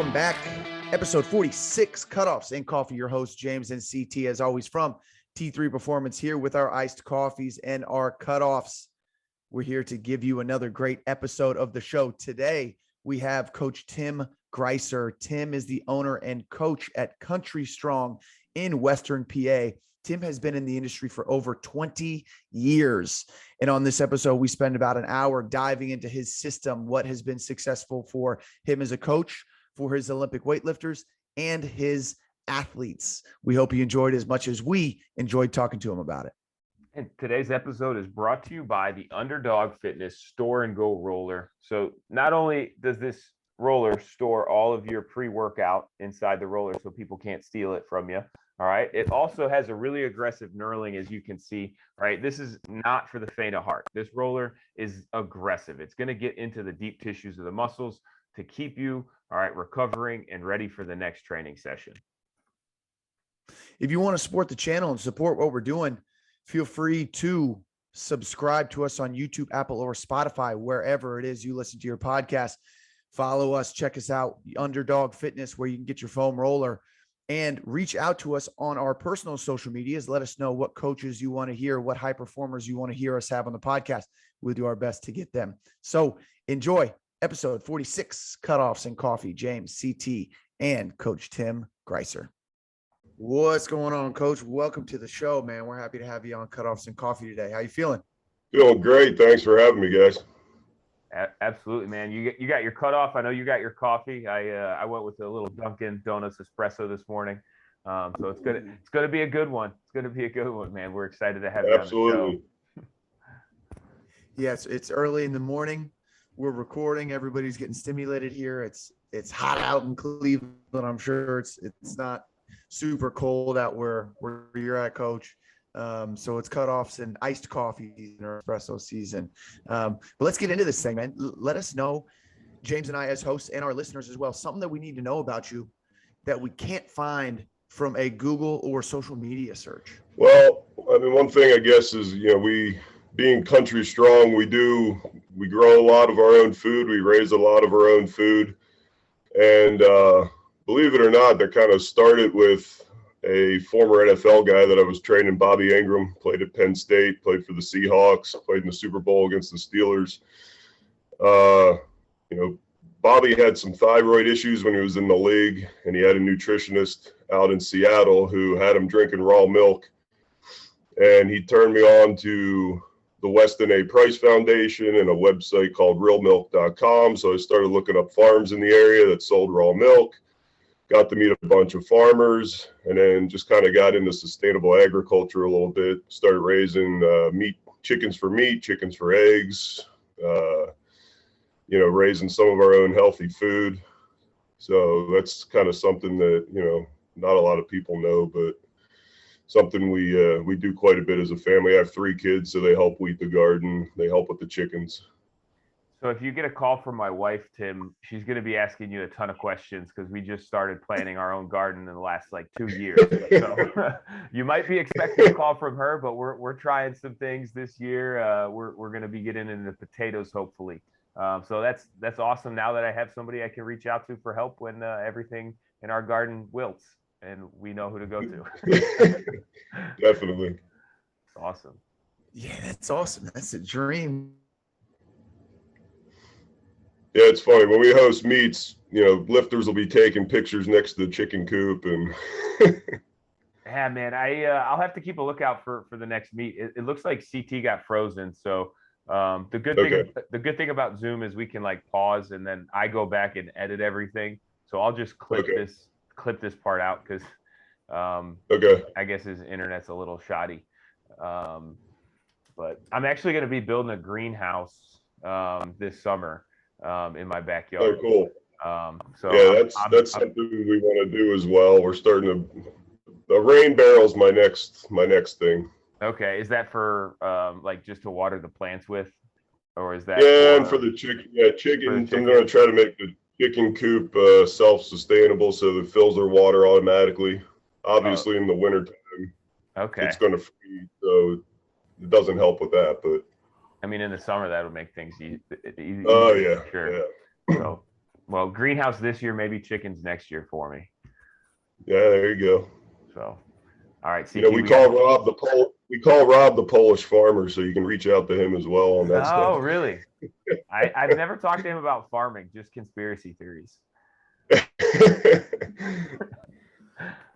Welcome back. Episode 46, Cutoffs and Coffee. Your host, James and CT, as always, from T3 Performance, here with our iced coffees and our cutoffs. We're here to give you another great episode of the show. Today, we have Coach Tim Griesser. Tim is the owner and coach at Country Strong in Western PA. Tim has been in the industry for over 20 years. And on this episode, we spend about an hour diving into his system, what has been successful for him as a coach, for his Olympic weightlifters, and his athletes. We hope you enjoyed as much as we enjoyed talking to him about it. And today's episode is brought to you by the Underdogg Fitness Store and Go Roller. So not only does this roller store all of your pre-workout inside the roller so people can't steal it from you, all right, it also has a really aggressive knurling, as you can see, right? This is not for the faint of heart. This roller is aggressive. It's going to get into the deep tissues of the muscles to keep you, all right, recovering and ready for the next training session. If you want to support the channel and support what we're doing, feel free to subscribe to us on YouTube, Apple, or Spotify, wherever it is you listen to your podcast. Follow us, check us out, Underdogg Fitness, where you can get your foam roller, and reach out to us on our personal social medias. Let us know what coaches you want to hear, what high performers you want to hear us have on the podcast. We'll do our best to get them. So enjoy episode 46, Cutoffs and Coffee. James, CT, and Coach Tim Griesser. What's going on, Coach? Welcome to the show, man. We're happy to have you on Cutoffs and Coffee today. How you feeling? Feeling great. Thanks for having me, guys. Absolutely, man. You got your cutoff. I know you got your coffee. I went with a little Dunkin' Donuts espresso this morning. So it's gonna be a good one. It's gonna be a good one, man. We're excited to have you on the show. Yes, it's early in the morning. We're recording. Everybody's getting stimulated here. It's hot out in Cleveland. I'm sure it's not super cold out where you're at, Coach. So it's cutoffs and iced coffee in our espresso season. But let's get into this thing, man. Let us know, James and I as hosts and our listeners as well, something that we need to know about you that we can't find from a Google or social media search. Well, I mean, one thing I guess is, we being Country Strong, we grow a lot of our own food. We raise a lot of our own food. And believe it or not, that kind of started with a former NFL guy that I was training, Bobby Ingram, played at Penn State, played for the Seahawks, played in the Super Bowl against the Steelers. Bobby had some thyroid issues when he was in the league, and he had a nutritionist out in Seattle who had him drinking raw milk. And he turned me on to the Weston A. Price Foundation and a website called realmilk.com. So I started looking up farms in the area that sold raw milk. Got to meet a bunch of farmers, and then just kind of got into sustainable agriculture a little bit. Started raising chickens for meat, chickens for eggs, raising some of our own healthy food. So that's kind of something that, not a lot of people know, but something we do quite a bit as a family. I have 3 kids, so they help weed the garden. They help with the chickens. So if you get a call from my wife, Tim, she's going to be asking you a ton of questions because we just started planting our own garden in the last 2 years. So you might be expecting a call from her, but we're trying some things this year. We're going to be getting into potatoes, hopefully. So that's awesome. Now that I have somebody I can reach out to for help when everything in our garden wilts, and we know who to go to. Definitely. It's awesome. Yeah, that's awesome. That's a dream. Yeah, it's funny. When we host meets, lifters will be taking pictures next to the chicken coop. And yeah, man, I'll have to keep a lookout for the next meet. It looks like CT got frozen. So the good thing about Zoom is we can pause, and then I go back and edit everything. So I'll just clip this part out because I guess his internet's a little shoddy. But I'm actually going to be building a greenhouse this summer. In my backyard. Oh, cool. So yeah, that's something we want to do as well. We're starting the rain barrel's my next thing. Okay, is that for just to water the plants with, or is that? Yeah, and for the chicken. Yeah, chickens. I'm going to try to make the chicken coop self-sustainable, so that it fills their water automatically. Obviously, in the wintertime, it's going to freeze, so it doesn't help with that, but. I mean, in the summer, that would make things easy. Oh, yeah. Sure. Yeah. So Well, greenhouse this year, maybe chickens next year for me. Yeah, there you go. So, all right. You know, we call Rob the Polish farmer, so you can reach out to him as well on that stuff. Oh, really? I've never talked to him about farming, just conspiracy theories.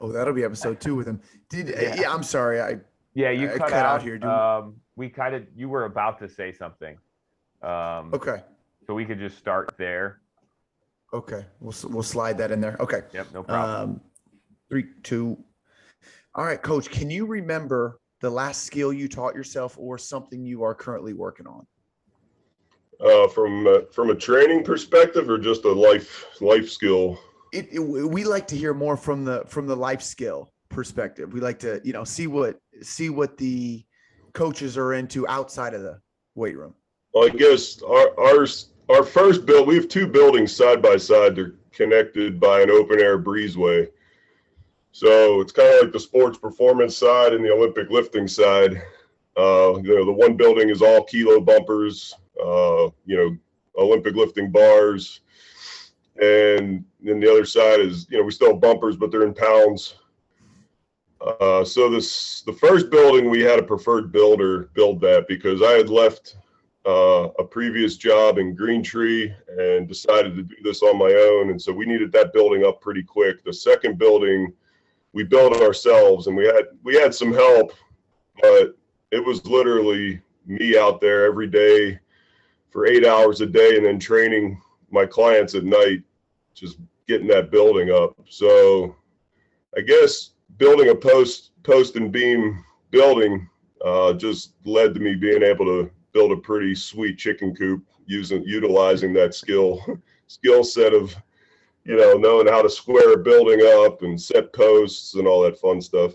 Oh, that'll be episode 2 with him. Yeah, I'm sorry. You I cut out here. You were about to say something. Okay. So we could just start there. Okay. We'll slide that in there. Okay. Yep. No problem. 3, 2. All right, Coach, can you remember the last skill you taught yourself or something you are currently working on? From a training perspective, or just a life skill? We like to hear more from the life skill perspective. We like to, see what the coaches are into outside of the weight room. Well, I guess our first build, we have 2 buildings side by side. They're connected by an open air breezeway. So it's kind of like the sports performance side and the Olympic lifting side. The one building is all kilo bumpers, Olympic lifting bars. And then the other side is, we still have bumpers, but they're in pounds. So the first building, we had a preferred builder build that because I had left a previous job in Green Tree and decided to do this on my own. And so we needed that building up pretty quick. The second building, we built it ourselves, and we had some help, but it was literally me out there every day for 8 hours a day and then training my clients at night, just getting that building up. So I guess building a post and beam building just led to me being able to build a pretty sweet chicken coop utilizing that skill set of, knowing how to square a building up and set posts and all that fun stuff.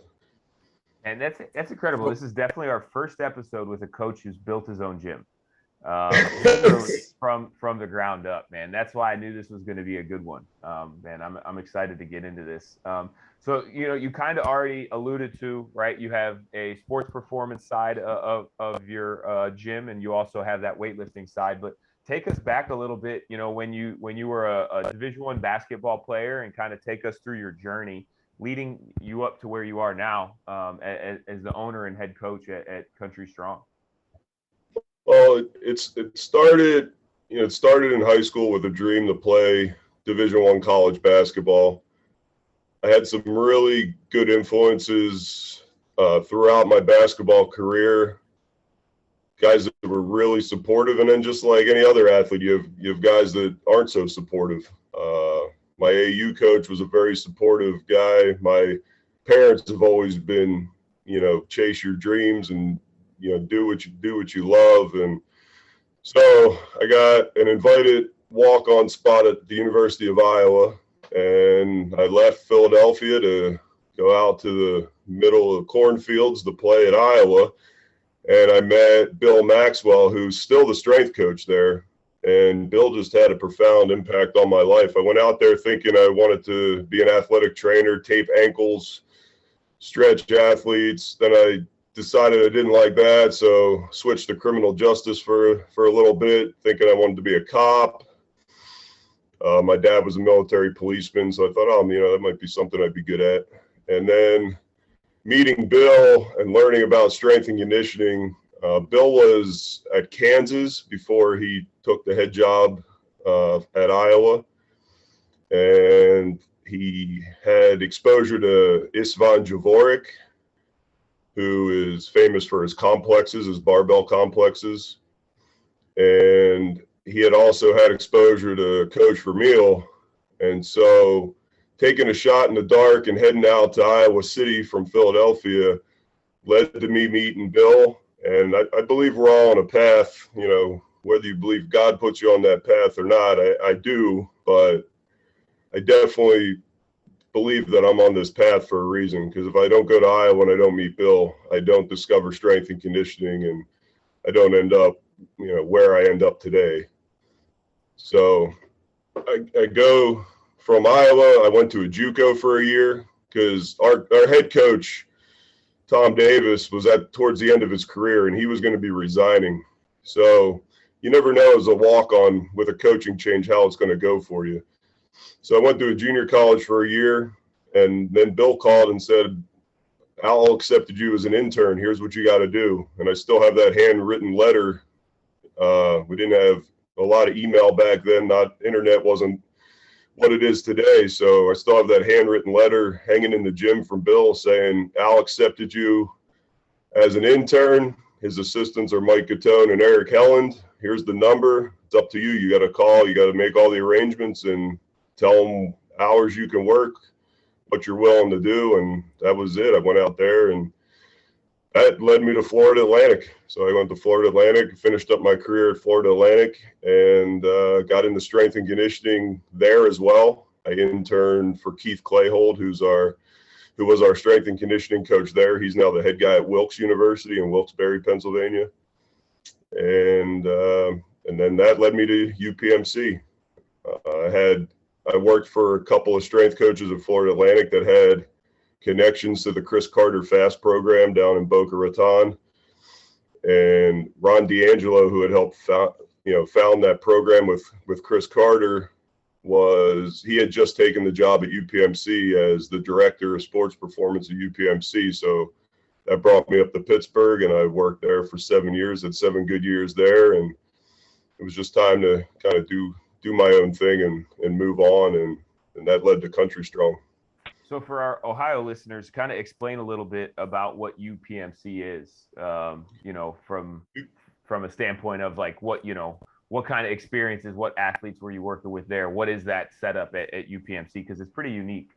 And that's incredible. This is definitely our first episode with a coach who's built his own gym from the ground up, man. That's why I knew this was going to be a good one. Man, I'm excited to get into this. So, you kind of already alluded to, right? You have a sports performance side of your gym, and you also have that weightlifting side. But take us back a little bit, when you were a Division I basketball player, and kind of take us through your journey leading you up to where you are now as the owner and head coach at Country Strong. Well, it started in high school with a dream to play Division I college basketball. I had some really good influences throughout my basketball career. Guys that were really supportive, and then just like any other athlete, you have guys that aren't so supportive. My AU coach was a very supportive guy. My parents have always been, chase your dreams and do what you love. And so I got an invited walk-on spot at the University of Iowa, and I left Philadelphia to go out to the middle of cornfields to play at Iowa. And I met Bill Maxwell, who's still the strength coach there. And Bill just had a profound impact on my life. I went out there thinking I wanted to be an athletic trainer, tape ankles, stretch athletes. Then I decided I didn't like that, so switched to criminal justice for a little bit, thinking I wanted to be a cop. My dad was a military policeman, so I thought, that might be something I'd be good at. And then meeting Bill and learning about strength and conditioning. Bill was at Kansas before he took the head job at Iowa, and he had exposure to Istvan Dvorak, who is famous for his complexes, his barbell complexes. And he had also had exposure to Coach Vermeil. And so taking a shot in the dark and heading out to Iowa City from Philadelphia led to me meeting Bill. And I believe we're all on a path, whether you believe God puts you on that path or not, I do, but I definitely believe that I'm on this path for a reason, because if I don't go to Iowa and I don't meet Bill, I don't discover strength and conditioning, and I don't end up, where I end up today. So I go from Iowa. I went to a JUCO for a year because our head coach, Tom Davis, was towards the end of his career, and he was going to be resigning. So you never know as a walk-on with a coaching change how it's going to go for you. So I went to a junior college for a year, and then Bill called and said, Al accepted you as an intern. Here's what you got to do. And I still have that handwritten letter. We didn't have a lot of email back then. Internet wasn't what it is today. So I still have that handwritten letter hanging in the gym from Bill saying, Al accepted you as an intern. His assistants are Mike Gatone and Eric Helland. Here's the number. It's up to you. You got to call. You got to make all the arrangements and tell them hours you can work, what you're willing to do. And that was it. I went out there, and that led me to Florida Atlantic. So I went to Florida Atlantic, finished up my career at Florida Atlantic, and got into strength and conditioning there as well. I interned for Keith Clayhold, who was our strength and conditioning coach there. He's now the head guy at Wilkes University in Wilkes-Barre, Pennsylvania. And then that led me to UPMC. I worked for a couple of strength coaches at Florida Atlantic that had connections to the Chris Carter FAST program down in Boca Raton. And Ron D'Angelo, who had helped found that program with Chris Carter, he had just taken the job at UPMC as the director of sports performance at UPMC. So that brought me up to Pittsburgh, and I worked there for 7 years, had 7 good years there. And it was just time to kind of do my own thing and move on. And that led to Country Strong. So for our Ohio listeners, kind of explain a little bit about what UPMC is, from a standpoint of like what kind of experiences, what athletes were you working with there? What is that setup at UPMC? Because it's pretty unique.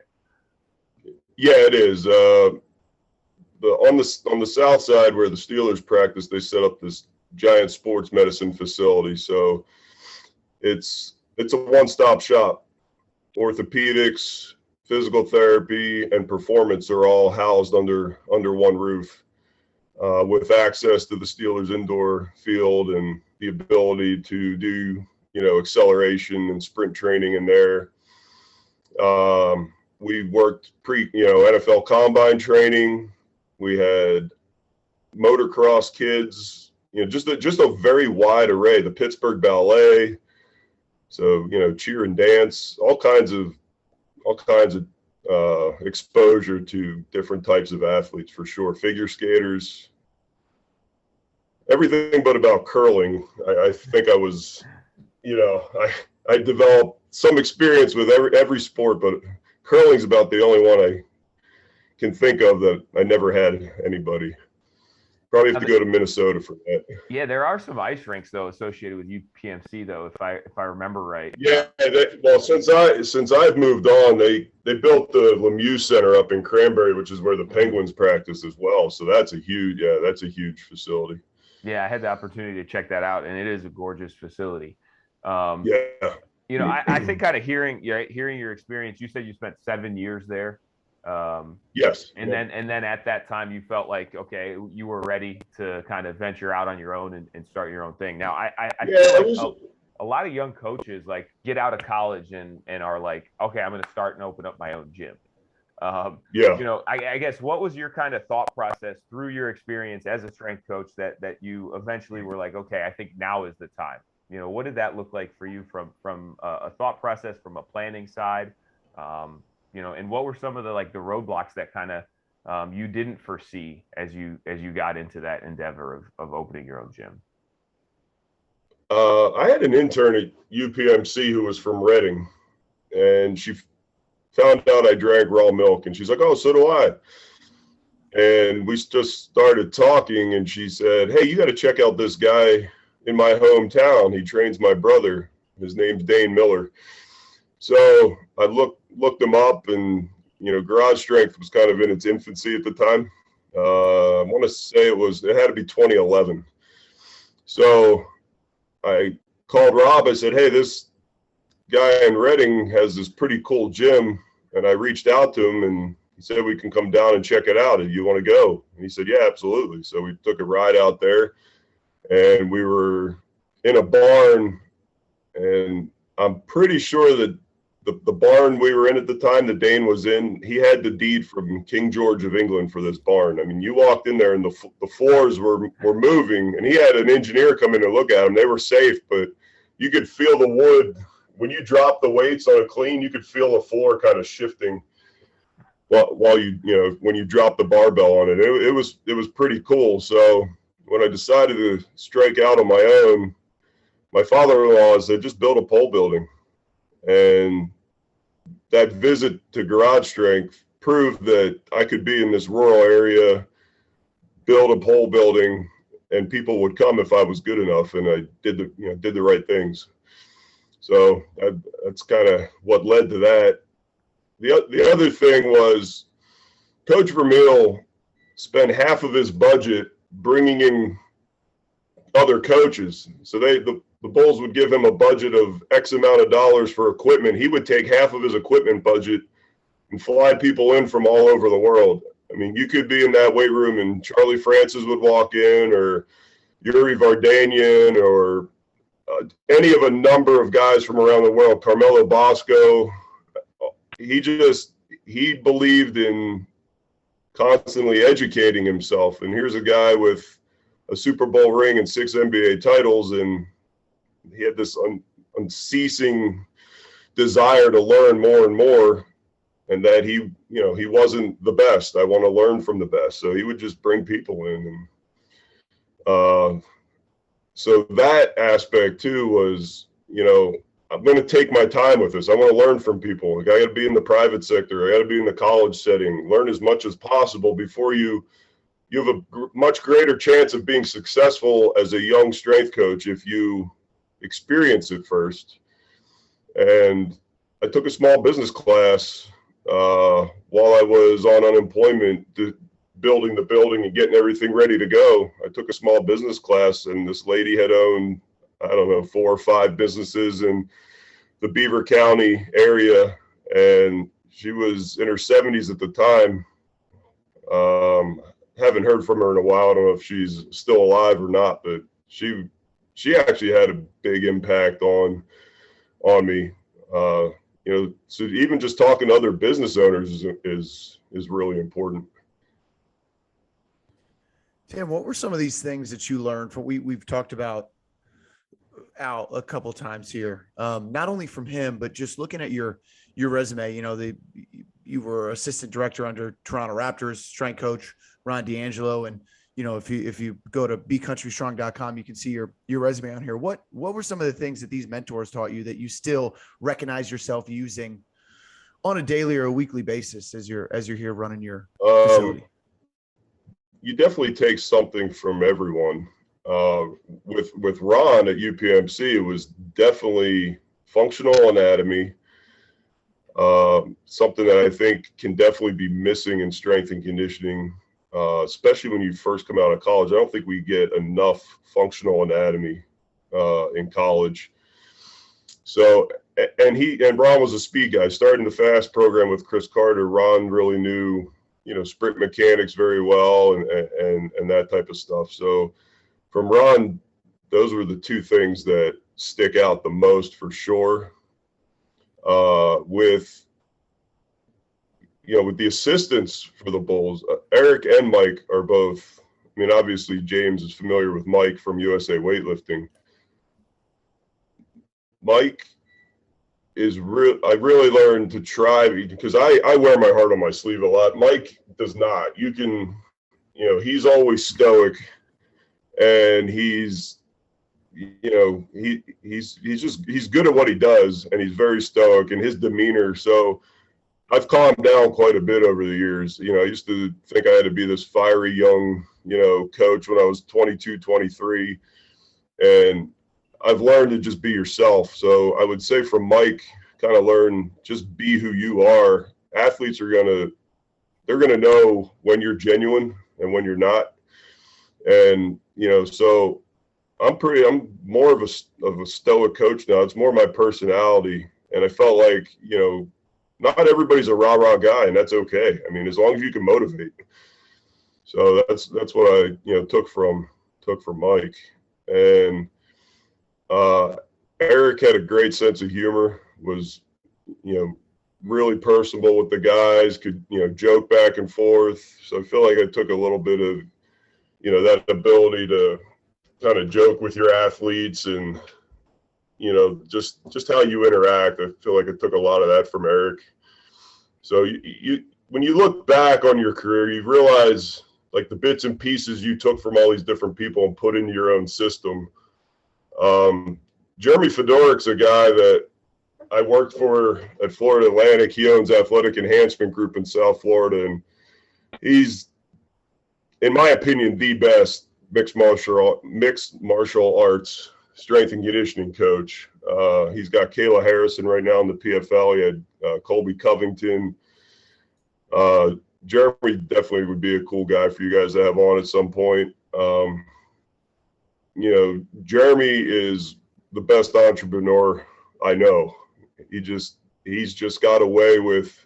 Yeah, it is. On the south side where the Steelers practice, they set up this giant sports medicine facility. So it's a one-stop shop. Orthopedics, physical therapy, and performance are all housed under one roof, with access to the Steelers indoor field and the ability to do, acceleration and sprint training in there. We worked NFL combine training. We had motocross kids, just a very wide array. The Pittsburgh Ballet, so cheer and dance, all kinds of exposure to different types of athletes for sure. Figure skaters, everything but about curling. I think I was, I developed some experience with every sport, but curling's about the only one I can think of that I never had anybody. Probably have to go to Minnesota for that. Yeah, there are some ice rinks though associated with UPMC though, if I remember right. Yeah, since I've moved on, they built the Lemieux Center up in Cranberry, which is where the Penguins practice as well. So that's a huge facility. Yeah, I had the opportunity to check that out, and it is a gorgeous facility. Yeah. I think kind of hearing your experience, you said you spent 7 years there. Yes. And then at that time you felt like, okay, you were ready to kind of venture out on your own and start your own thing. Now I feel like a lot of young coaches like get out of college and are like, okay, I'm going to start and open up my own gym. I guess what was your kind of thought process through your experience as a strength coach that you eventually were like, okay, I think now is the time. What did that look like for you from a thought process, from a planning side? And what were some of the roadblocks that kind of you didn't foresee as you got into that endeavor of opening your own gym? I had an intern at UPMC who was from Reading, and she found out I drank raw milk, and she's like, "Oh, so do I." And we just started talking, and she said, "Hey, you got to check out this guy in my hometown. He trains my brother. His name's Dane Miller." So I looked him up, and garage strength was kind of in its infancy at the time. I want to say it had to be 2011. So I called Rob. I said, "Hey, this guy in Reading has this pretty cool gym," and I reached out to him, and he said, "We can come down and check it out. Do you want to go?" And he said, "Yeah, absolutely." So we took a ride out there, and we were in a barn, and I'm pretty sure that the barn we were in at the time that Dane was in, he had the deed from King George of England for this barn. I mean, you walked in there and the floors were moving, and he had an engineer come in and look at them. They were safe, but you could feel the wood. When you drop the weights on a clean, you could feel the floor kind of shifting while you know, when you drop the barbell on it. It was pretty cool. So when I decided to strike out on my own, my father-in-law said, just build a pole building. And that visit to Garage Strength proved that I could be in this rural area, build a pole building, and people would come if I was good enough, and I did the right things. So that's kind of what led to that. The other thing was Coach Vermeil spent half of his budget bringing in other coaches. So the Bulls would give him a budget of X amount of dollars for equipment. He would take half of his equipment budget and fly people in from all over the world. I mean, you could be in that weight room and Charlie Francis would walk in, or Yuri Vardanyan, or any of a number of guys from around the world, Carmelo Bosco. He believed in constantly educating himself. And here's a guy with a Super Bowl ring and 6 NBA titles, and he had this unceasing desire to learn more and more, and that he wasn't the best. I want to learn from the best. So he would just bring people in. And so that aspect too was, I'm going to take my time with this. I want to learn from people. Like, I got to be in the private sector. I got to be in the college setting, learn as much as possible before you have a much greater chance of being successful as a young strength coach if you experience it first. And I took a small business class while I was on unemployment, building the building and getting everything ready to go. I took a small business class, and this lady had owned, 4 or 5 businesses in the Beaver County area, and she was in her 70s at the time. Haven't heard from her in a while. I don't know if she's still alive or not, but she actually had a big impact on me. So even just talking to other business owners is really important. Tim, what were some of these things that you learned from, we've talked about Al a couple of times here, not only from him, but just looking at your resume. You were assistant director under Toronto Raptors, strength coach Ron D'Angelo, and if you go to becountrystrong.com, you can see your resume on here. What were some of the things that these mentors taught you that you still recognize yourself using on a daily or a weekly basis as you're here running your facility? You definitely take something from everyone. With Ron at UPMC, it was definitely functional anatomy, something that I think can definitely be missing in strength and conditioning, especially when you first come out of college. I don't think we get enough functional anatomy in college. So, and Ron was a speed guy. Starting the FAST program with Chris Carter, Ron really knew, sprint mechanics very well and that type of stuff. So from Ron, those were the 2 things that stick out the most for sure. With the assistants for the Bulls, Eric and Mike are both, obviously James is familiar with Mike from USA Weightlifting. Mike is I really learned to try, because I wear my heart on my sleeve a lot. Mike does not. You can, he's always stoic, and he's good at what he does, and he's very stoic in his demeanor. So I've calmed down quite a bit over the years. I used to think I had to be this fiery young, coach when I was 22, 23, and I've learned to just be yourself. So I would say from Mike, kind of learn, just be who you are. Athletes they're going to know when you're genuine and when you're not. And, so I'm more of a stoic coach now. It's more my personality. And I felt like, not everybody's a rah-rah guy, and that's okay. As long as you can motivate. So that's what I, took from Mike. And Eric had a great sense of humor, was you know, really personable with the guys, could, you know, joke back and forth. So I feel like I took a little bit of, you know, that ability to kind of joke with your athletes and, you know, just how you interact. I feel like I took a lot of that from Eric. So you when you look back on your career, you realize like the bits and pieces you took from all these different people and put into your own system. Jeremy Fedorik's a guy that I worked for at Florida Atlantic. He owns Athletic Enhancement Group in South Florida, and he's, in my opinion, the best mixed martial arts strength and conditioning coach. He's got Kayla Harrison right now in the PFL. He had Colby Covington. Jeremy definitely would be a cool guy for you guys to have on at some point. You know, Jeremy is the best entrepreneur I know. He's just got away with,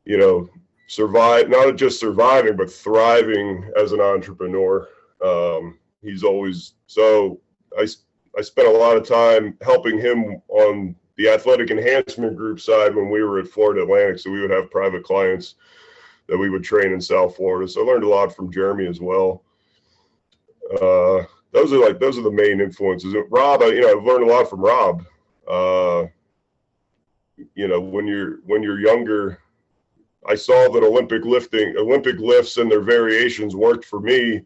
you know, not just surviving, but thriving as an entrepreneur. He's always, so I spent a lot of time helping him on the athletic enhancement group side when we were at Florida Atlantic. So we would have private clients that we would train in South Florida. So I learned a lot from Jeremy as well. Those are the main influences. Rob, I've learned a lot from Rob. You know, when you're younger, I saw that Olympic lifts and their variations worked for me.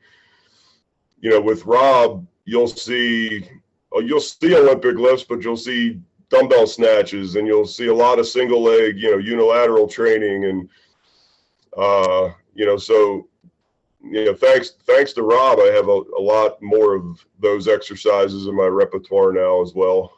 You know, with Rob, you'll see Olympic lifts, but you'll see dumbbell snatches, and you'll see a lot of single leg, you know, unilateral training, and you know, so, you know, thanks to Rob, I have a lot more of those exercises in my repertoire now as well.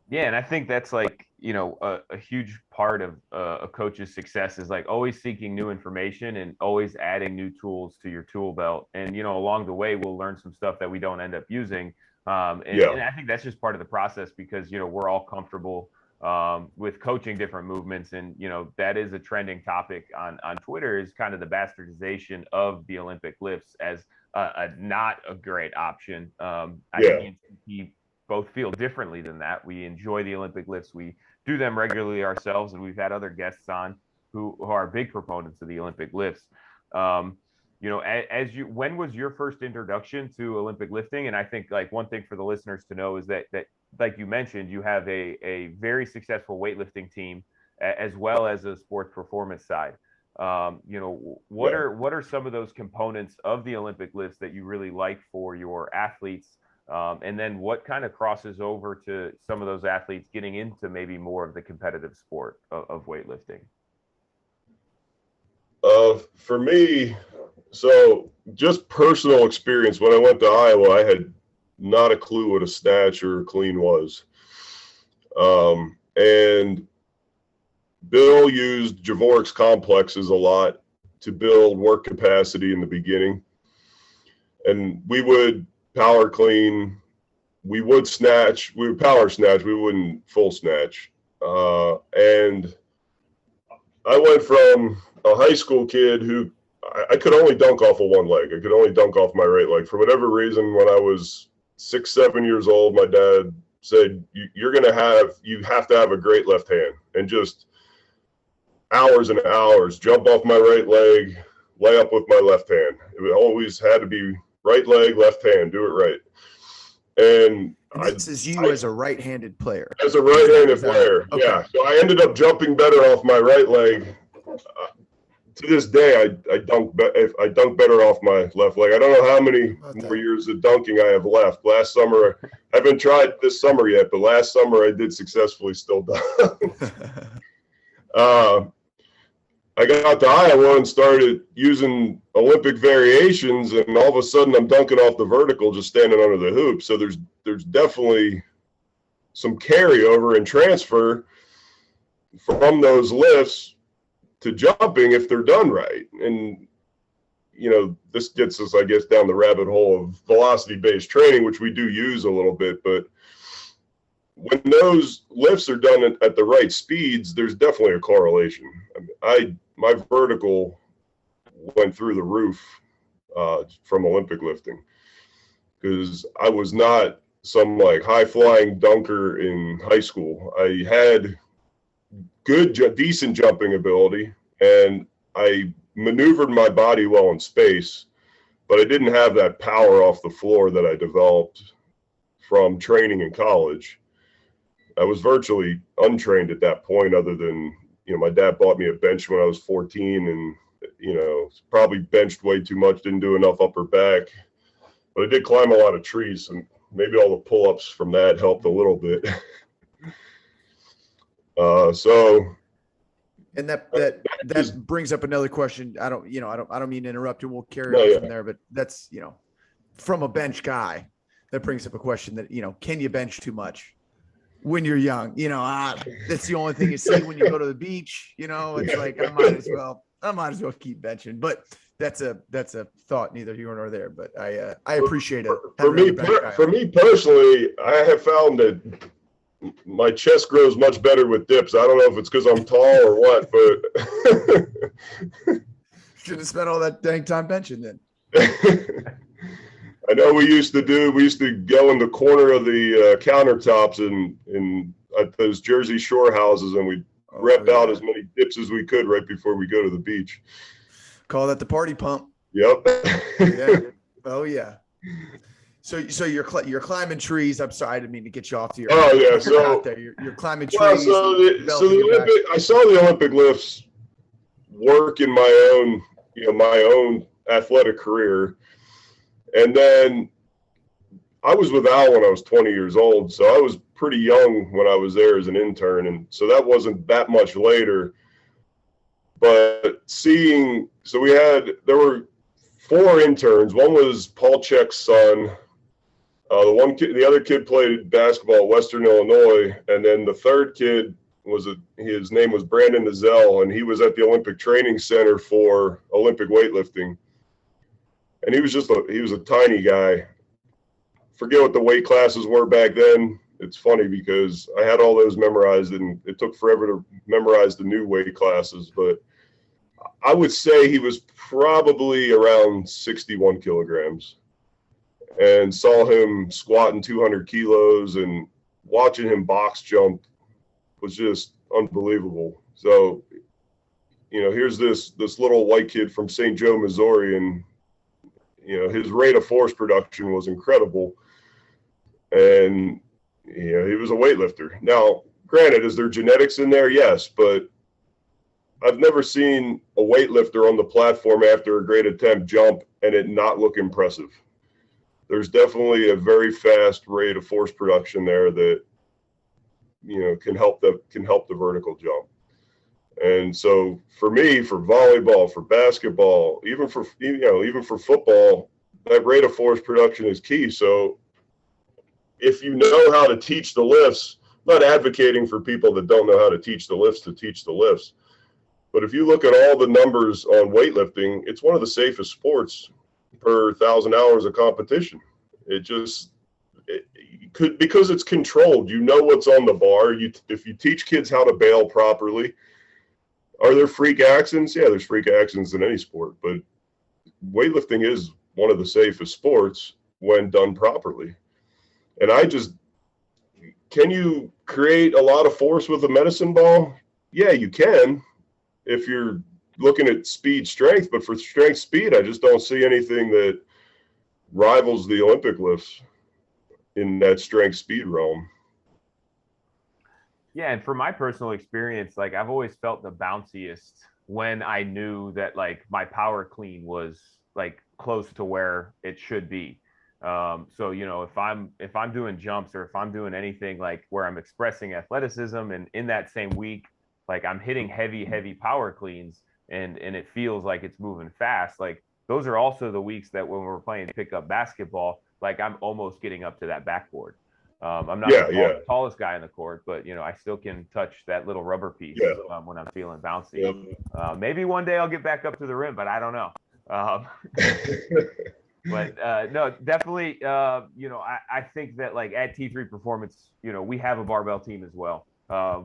Yeah, and I think that's like, you know, a huge part of a coach's success is like always seeking new information and always adding new tools to your tool belt. And, you know, along the way, we'll learn some stuff that we don't end up using. And I think that's just part of the process because, you know, we're all comfortable with coaching different movements. And, you know, that is a trending topic on Twitter, is kind of the bastardization of the Olympic lifts as not a great option. I think he both feel differently than that. We enjoy the Olympic lifts. We do them regularly ourselves, and we've had other guests on who are big proponents of the Olympic lifts. You know, when was your first introduction to Olympic lifting? And I think like one thing for the listeners to know is that like you mentioned, you have a very successful weightlifting team as well as a sports performance side. You know, what are some of those components of the Olympic lifts that you really like for your athletes? And then what kind of crosses over to some of those athletes getting into maybe more of the competitive sport of weightlifting? For me, so just personal experience, when I went to Iowa, I had not a clue what a snatch or a clean was. And Bill used Javoric's complexes a lot to build work capacity in the beginning. And we would power clean, we would snatch, we would power snatch, we wouldn't full snatch. And I went from a high school kid who I could only dunk off of one leg. I could only dunk off my right leg. For whatever reason, when I was 6, 7 years old, my dad said, you have to have a great left hand, and just hours and hours, jump off my right leg, lay up with my left hand. It always had to be right leg, left hand, do it right. And this is you as a right-handed player. As a right-handed player, okay. Yeah. So I ended up jumping better off my right leg. To this day, I dunk better off my left leg. I don't know how many more years of dunking I have left. Last summer, I haven't tried this summer yet, but last summer I did successfully still dunk. I got to Iowa and started using Olympic variations, and all of a sudden I'm dunking off the vertical just standing under the hoop. So there's definitely some carryover and transfer from those lifts to jumping if they're done right. And, you know, this gets us, I guess, down the rabbit hole of velocity-based training, which we do use a little bit. But when those lifts are done at the right speeds, there's definitely a correlation. I mean, my vertical went through the roof from Olympic lifting because I was not some like high flying dunker in high school. I had decent jumping ability, and I maneuvered my body well in space, but I didn't have that power off the floor that I developed from training in college. I was virtually untrained at that point, other than, my dad bought me a bench when I was 14, and, probably benched way too much, didn't do enough upper back. But I did climb a lot of trees, and maybe all the pull-ups from that helped a little bit. And that brings up another question. I don't mean to interrupt you. We'll carry on from there, but that's, from a bench guy, that brings up a question that, can you bench too much when you're young? That's the only thing you see when you go to the beach. It's like, I might as well keep benching. But that's a thought neither here nor there. But I appreciate it. For me personally, I have found that my chest grows much better with dips. I don't know if it's because I'm tall or what, but should have spent all that dang time benching then. I know we used to go in the corner of the countertops and at those Jersey Shore houses, and we'd rep out as many dips as we could right before we go to the beach. Call that the party pump. Yep. Yeah. Oh yeah. So you're climbing trees. I'm sorry, I didn't mean to get you off to your. Oh yeah. So you're climbing trees. Well, so the Olympic. I saw the Olympic lifts work in my own athletic career, and then I was with Al when I was 20 years old. So I was pretty young when I was there as an intern, and so that wasn't that much later. But there were 4 interns. One was Paul Check's son. The other kid played basketball at Western Illinois, and then the third kid his name was Brandon Nazell, and he was at the Olympic Training Center for Olympic weightlifting. And he was a tiny guy. Forget what the weight classes were back then. It's funny because I had all those memorized, and it took forever to memorize the new weight classes. But I would say he was probably around 61 kilograms. And saw him squatting 200 kilos, and watching him box jump was just unbelievable. So, here's this little white kid from St. Joe, Missouri, and, his rate of force production was incredible. And, he was a weightlifter. Now, granted, is there genetics in there? Yes, but I've never seen a weightlifter on the platform after a great attempt jump and it not look impressive. There's definitely a very fast rate of force production there that, can help the vertical jump. And so for me, for volleyball, for basketball, even for football, that rate of force production is key. So if you know how to teach the lifts, I'm not advocating for people that don't know how to teach the lifts to teach the lifts. But if you look at all the numbers on weightlifting, it's one of the safest sports per 1,000 hours of competition. It could, because it's controlled. What's on the bar. If you teach kids how to bail properly, are there freak accidents? Yeah, there's freak accidents in any sport, but weightlifting is one of the safest sports when done properly. And can you create a lot of force with a medicine ball? Yeah, you can, if you're looking at speed, strength. But for strength, speed, I just don't see anything that rivals the Olympic lifts in that strength speed realm. Yeah, and from my personal experience, like I've always felt the bounciest when I knew that like my power clean was like close to where it should be. So if I'm doing jumps, or if I'm doing anything like where I'm expressing athleticism, and in that same week, like I'm hitting heavy power cleans, and it feels like it's moving fast. Like those are also the weeks that when we're playing pickup basketball, like I'm almost getting up to that backboard. I'm not the tallest guy in the court, but I still can touch that little rubber piece when I'm feeling bouncy. Maybe one day I'll get back up to the rim, but I don't know. But no, definitely. I think that like at T3 Performance, we have a barbell team as well.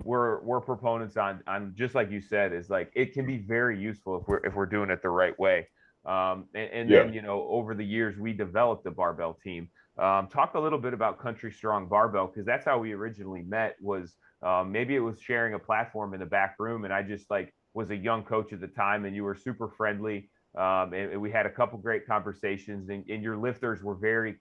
We're proponents on just like you said, is like it can be very useful if we're doing it the right way. And Yeah. then, over the years, we developed the barbell team. Talk a little bit about Country Strong Barbell, because that's how we originally met. Was maybe it was sharing a platform in the back room, and I just was a young coach at the time, and you were super friendly. And we had a couple great conversations, and your lifters were very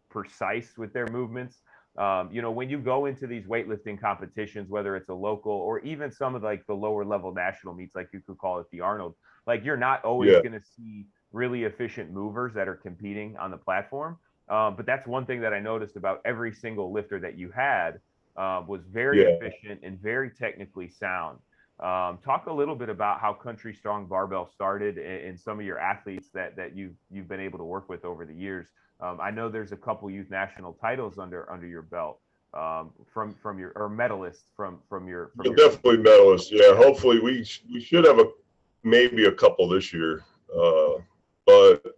precise with their movements. When you go into these weightlifting competitions, whether it's a local or even some of the lower level national meets, like you could call it the Arnold, you're not always Yeah. going to see really efficient movers that are competing on the platform. But that's one thing that I noticed about every single lifter that you had was very Yeah. efficient and very technically sound. Talk a little bit about how Country Strong Barbell started and some of your athletes that you've been able to work with over the years. I know there's a couple youth national titles under your belt from your, or medalists from your. Definitely medalists. Yeah. Hopefully we should have maybe a couple this year. But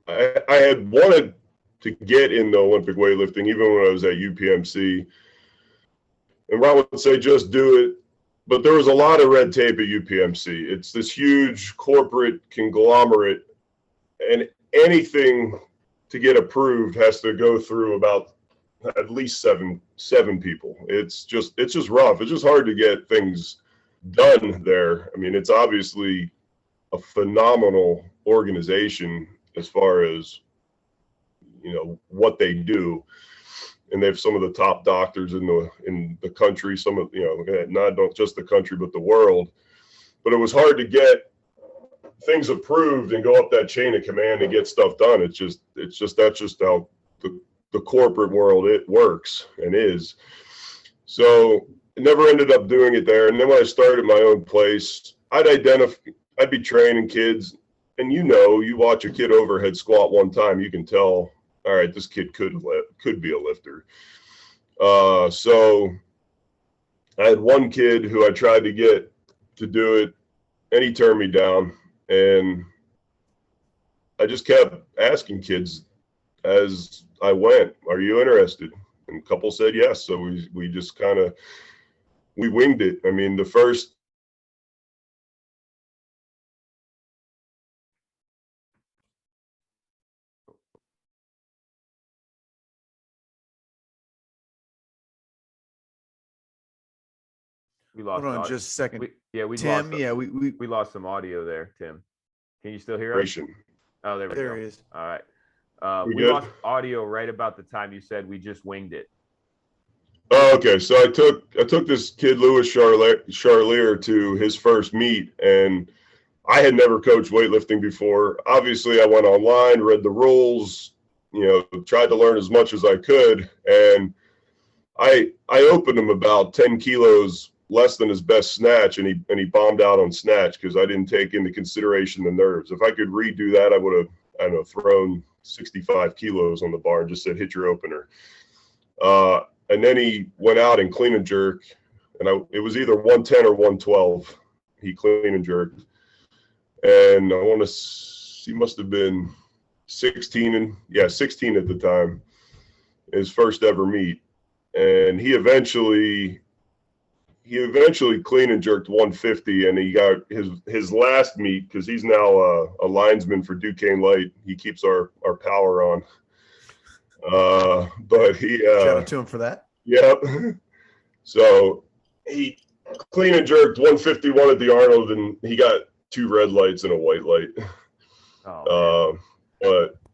I had wanted to get in the Olympic weightlifting even when I was at UPMC. And Ron would say, just do it. But there was a lot of red tape at UPMC. It's this huge corporate conglomerate, and anything to get approved has to go through about at least seven people. It's just rough. It's just hard to get things done there. I mean, it's obviously a phenomenal organization as far as what they do, and they have some of the top doctors in the country. Some of not just the country but the world. But it was hard to get things approved and go up that chain of command and get stuff done. That's just how the corporate world it works and is. So I never ended up doing it there. And then when I started my own place, I'd be training kids, and you watch a kid overhead squat one time, you can tell, all right, this kid could be a lifter. So I had one kid who I tried to get to do it, and he turned me down. And I just kept asking kids as I went, are you interested? And a couple said yes. So we just we winged it. I mean, the first. We lost. Hold on just a second. Tim. We lost some audio there. Tim, can you still hear us? Oh, there we go. There he is. All right. We lost audio right about the time you said we just winged it. Oh, okay. So I took this kid, Louis Charlier, to his first meet, and I had never coached weightlifting before. Obviously, I went online, read the rules, tried to learn as much as I could, and I opened him about 10 kilos less than his best snatch, and he bombed out on snatch because I didn't take into consideration the nerves. If I could redo that, I would have, thrown 65 kilos on the bar and just said, hit your opener. And then he went out and clean and jerk, and it was either 110 or 112. He clean and jerked, and he must have been 16 at the time, his first ever meet. And he eventually clean and jerked 150, and he got his last meet, because he's now a linesman for Duquesne Light. He keeps our power on. But he shout out to him for that. Yep. So he clean and jerked 151 at the Arnold, and he got 2 red lights and a white light.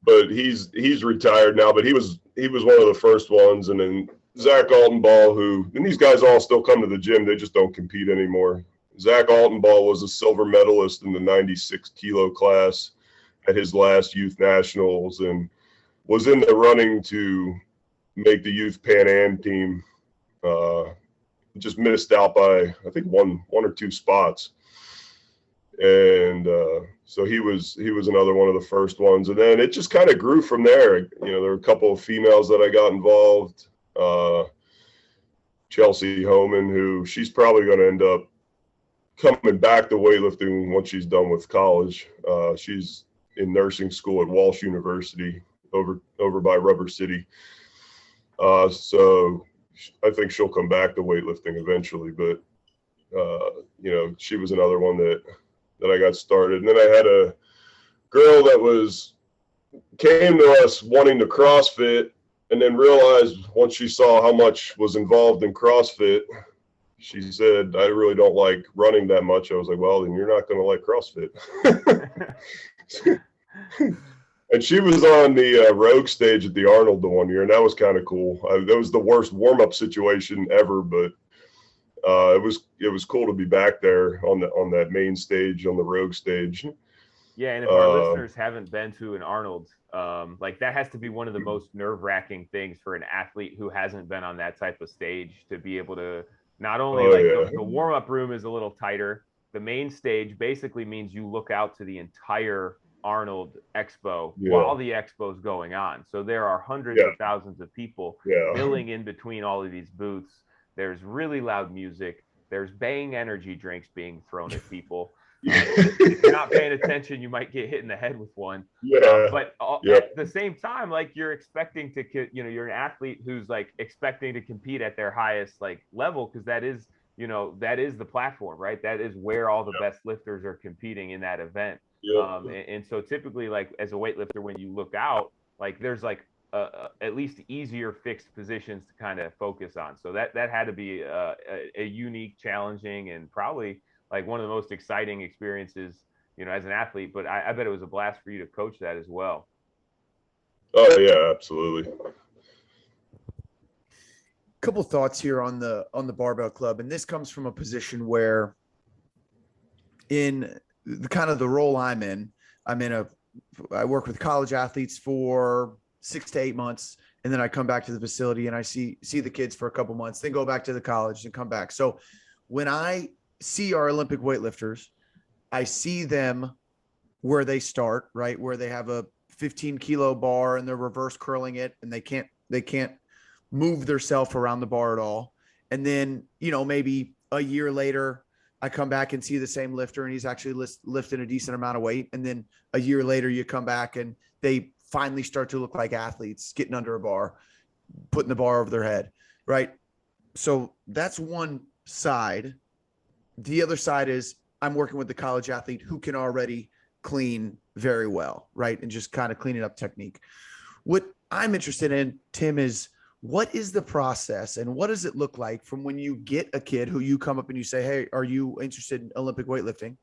But he's retired now. But he was one of the first ones, and then Zach Altenball, and these guys all still come to the gym, they just don't compete anymore. Zach Altenball was a silver medalist in the 96 kilo class at his last youth nationals, and was in the running to make the youth Pan Am team. Just missed out by, I think, one or two spots. And so he was another one of the first ones. And then it just kind of grew from there. There were a couple of females that I got involved. Chelsea Homan, who she's probably going to end up coming back to weightlifting once she's done with college. She's in nursing school at Walsh University over by Rubber City. So I think she'll come back to weightlifting eventually, but she was another one that that I got started. And then I had a girl that came to us wanting to CrossFit, and then realized once she saw how much was involved in CrossFit, she said, I really don't like running that much. I was like, well, then you're not going to like CrossFit. And she was on the Rogue stage at the Arnold the one year, and that was kind of cool. That was the worst warm-up situation ever, but it was cool to be back there on that main stage, on the Rogue stage. Yeah, and if our listeners haven't been to an Arnold, like that has to be one of the most nerve-wracking things for an athlete who hasn't been on that type of stage, to be able to not only the warm-up room is a little tighter. The main stage basically means you look out to the entire Arnold Expo while the expo is going on. So there are hundreds of thousands of people milling in between all of these booths. There's really loud music. There's Bang energy drinks being thrown at people. If you're not paying attention, you might get hit in the head with one. But at the same time, like, you're expecting to, you're an athlete who's like expecting to compete at their highest like level, because that is the platform, right? That is where all the best lifters are competing in that event. And so typically, like, as a weightlifter, when you look out, like, there's like at least easier fixed positions to kind of focus on. So that had to be a unique, challenging, and probably like one of the most exciting experiences, as an athlete. But I bet it was a blast for you to coach that as well. Oh yeah, absolutely. Couple thoughts here on the barbell club, and this comes from a position where, in the kind of the role I'm in, I work with college athletes for 6 to 8 months, and then I come back to the facility and I see the kids for a couple months, then go back to the college and come back. So when I see our Olympic weightlifters, I see them where they start, right? Where they have a 15-kilo bar and they're reverse curling it, and they can't move themselves around the bar at all. And then, maybe a year later, I come back and see the same lifter, and he's actually lifting a decent amount of weight. And then a year later, you come back and they finally start to look like athletes, getting under a bar, putting the bar over their head, right? So that's one side. The other side is I'm working with the college athlete who can already clean very well, right? And just kind of cleaning up technique. What I'm interested in, Tim, is what is the process and what does it look like from when you get a kid who you come up and you say, hey, are you interested in Olympic weightlifting?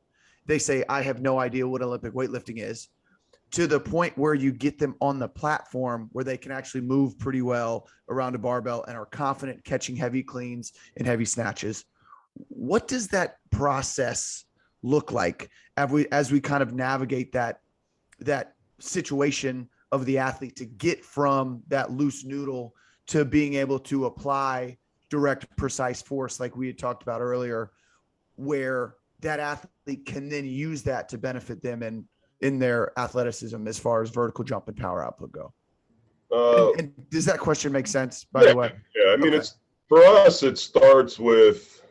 They say, I have no idea what Olympic weightlifting is, to the point where you get them on the platform where they can actually move pretty well around a barbell and are confident catching heavy cleans and heavy snatches. What does that process look like as we kind of navigate that situation of the athlete to get from that loose noodle to being able to apply direct, precise force like we had talked about earlier, where that athlete can then use that to benefit them in their athleticism as far as vertical jump and power output go? And does that question make sense, by the way? Yeah, I mean, it's for us, it starts with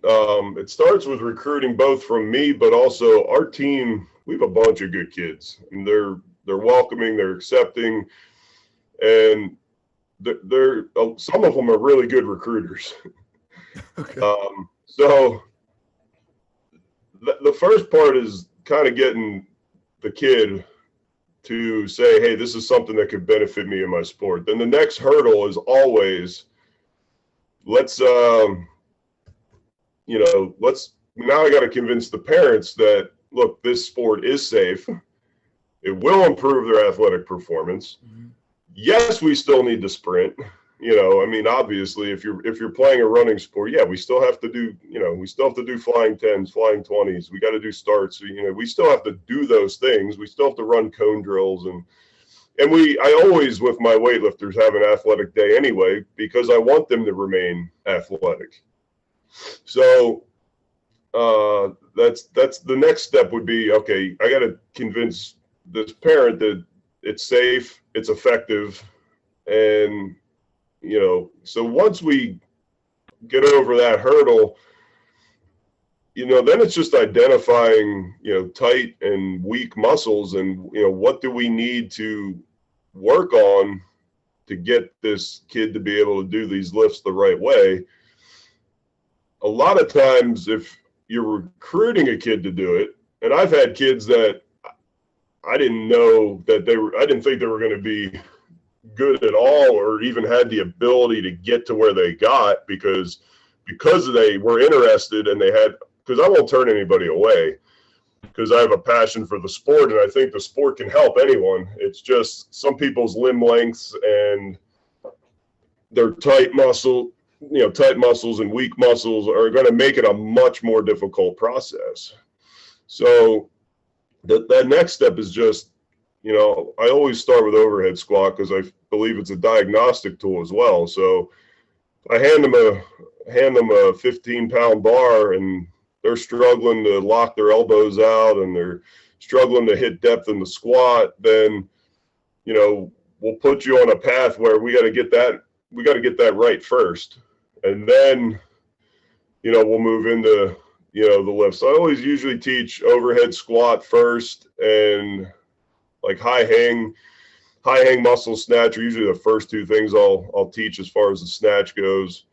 recruiting, both from me, but also our team. We have a bunch of good kids, and they're welcoming, they're accepting, and they're some of them are really good recruiters. Okay. So the first part is kind of getting the kid to say, hey, this is something that could benefit me in my sport. Then the next hurdle is always, now I got to convince the parents that, look, this sport is safe. It will improve their athletic performance. Mm-hmm. Yes, we still need to sprint. Obviously, if you're playing a running sport, we still have to do, flying 10s, flying 20s. We got to do starts. We still have to do those things. We still have to run cone drills. And I always, with my weightlifters, have an athletic day anyway, because I want them to remain athletic. So that's the next step would be, okay, I got to convince this parent that it's safe, it's effective. And, so once we get over that hurdle, then it's just identifying, tight and weak muscles, and, what do we need to work on to get this kid to be able to do these lifts the right way. a lot of times if you're recruiting a kid to do it, and I've had kids that I didn't know that I didn't think they were going to be good at all or even had the ability to get to where they got because they were interested and because I won't turn anybody away because I have a passion for the sport and I think the sport can help anyone. It's just some people's limb lengths and their tight muscles and weak muscles are going to make it a much more difficult process. So that next step is just, I always start with overhead squat because I believe it's a diagnostic tool as well. So I hand them a 15-pound bar and they're struggling to lock their elbows out and they're struggling to hit depth in the squat, then, we'll put you on a path where we got to get that right first. And then, we'll move into, the lifts. So I always usually teach overhead squat first and like high hang muscle snatch are usually the first two things I'll teach as far as the snatch goes.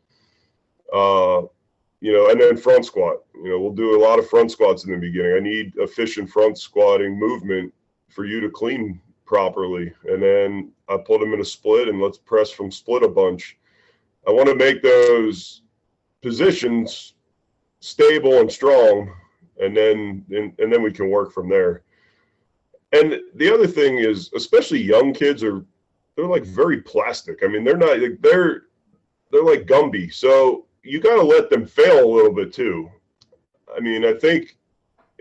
And then front squat. We'll do a lot of front squats in the beginning. I need efficient front squatting movement for you to clean properly. And then I put them in a split and let's press from split a bunch. I want to make those positions stable and strong, and then we can work from there. And the other thing is, especially young kids they're like very plastic. I mean, they're like Gumby. So you got to let them fail a little bit too. I mean, I think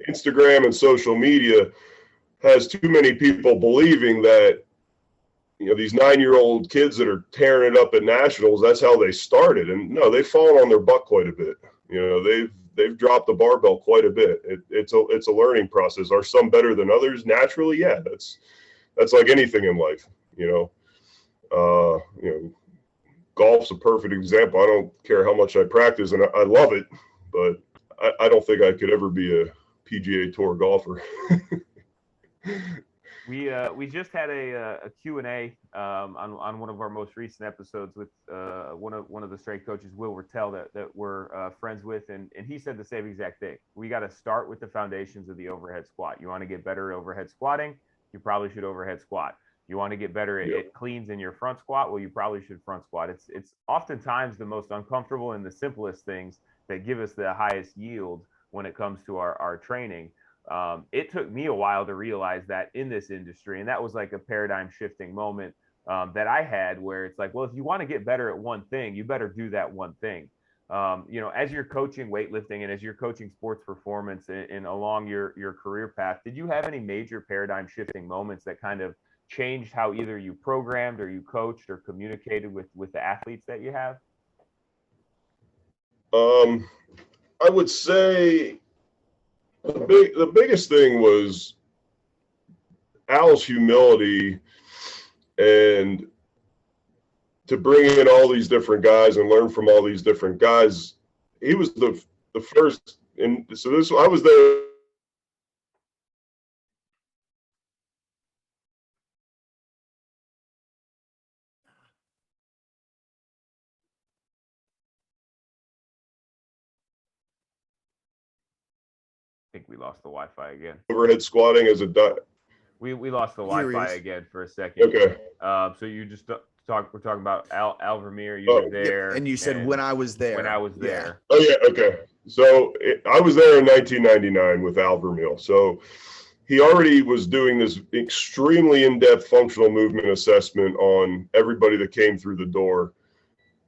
Instagram and social media has too many people believing that, these 9-year-old kids that are tearing it up at nationals, that's how they started. And no, they've fallen on their butt quite a bit. They've dropped the barbell quite a bit. It's a learning process. Are some better than others? Naturally, yeah. That's like anything in life. Golf's a perfect example. I don't care how much I practice, and I love it, but I don't think I could ever be a PGA Tour golfer. We just had a Q&A on one of our most recent episodes with one of the strength coaches, Will Rattel, that we're friends with, and he said the same exact thing. We got to start with the foundations of the overhead squat. You want to get better at overhead squatting, you probably should overhead squat. You want to get better at cleans in your front squat, well, you probably should front squat. It's oftentimes the most uncomfortable and the simplest things that give us the highest yield when it comes to our training. It took me a while to realize that in this industry, and that was like a paradigm shifting moment that I had where it's like, well, if you want to get better at one thing, you better do that one thing. As you're coaching weightlifting and as you're coaching sports performance and along your career path, did you have any major paradigm shifting moments that kind of changed how either you programmed or you coached or communicated with the athletes that you have? I would say the biggest thing was Al's humility and to bring in all these different guys and learn from all these different guys. He was the first, and so I was there. I think we lost the Wi-Fi again. Overhead squatting as a we lost the Wi-Fi again for a second. Okay. So you just we're talking about Al Vermeil. You were there, and you said when I was there. When I was there. Oh yeah. Okay. So I was there in 1999 with Al Vermeil. So he already was doing this extremely in-depth functional movement assessment on everybody that came through the door,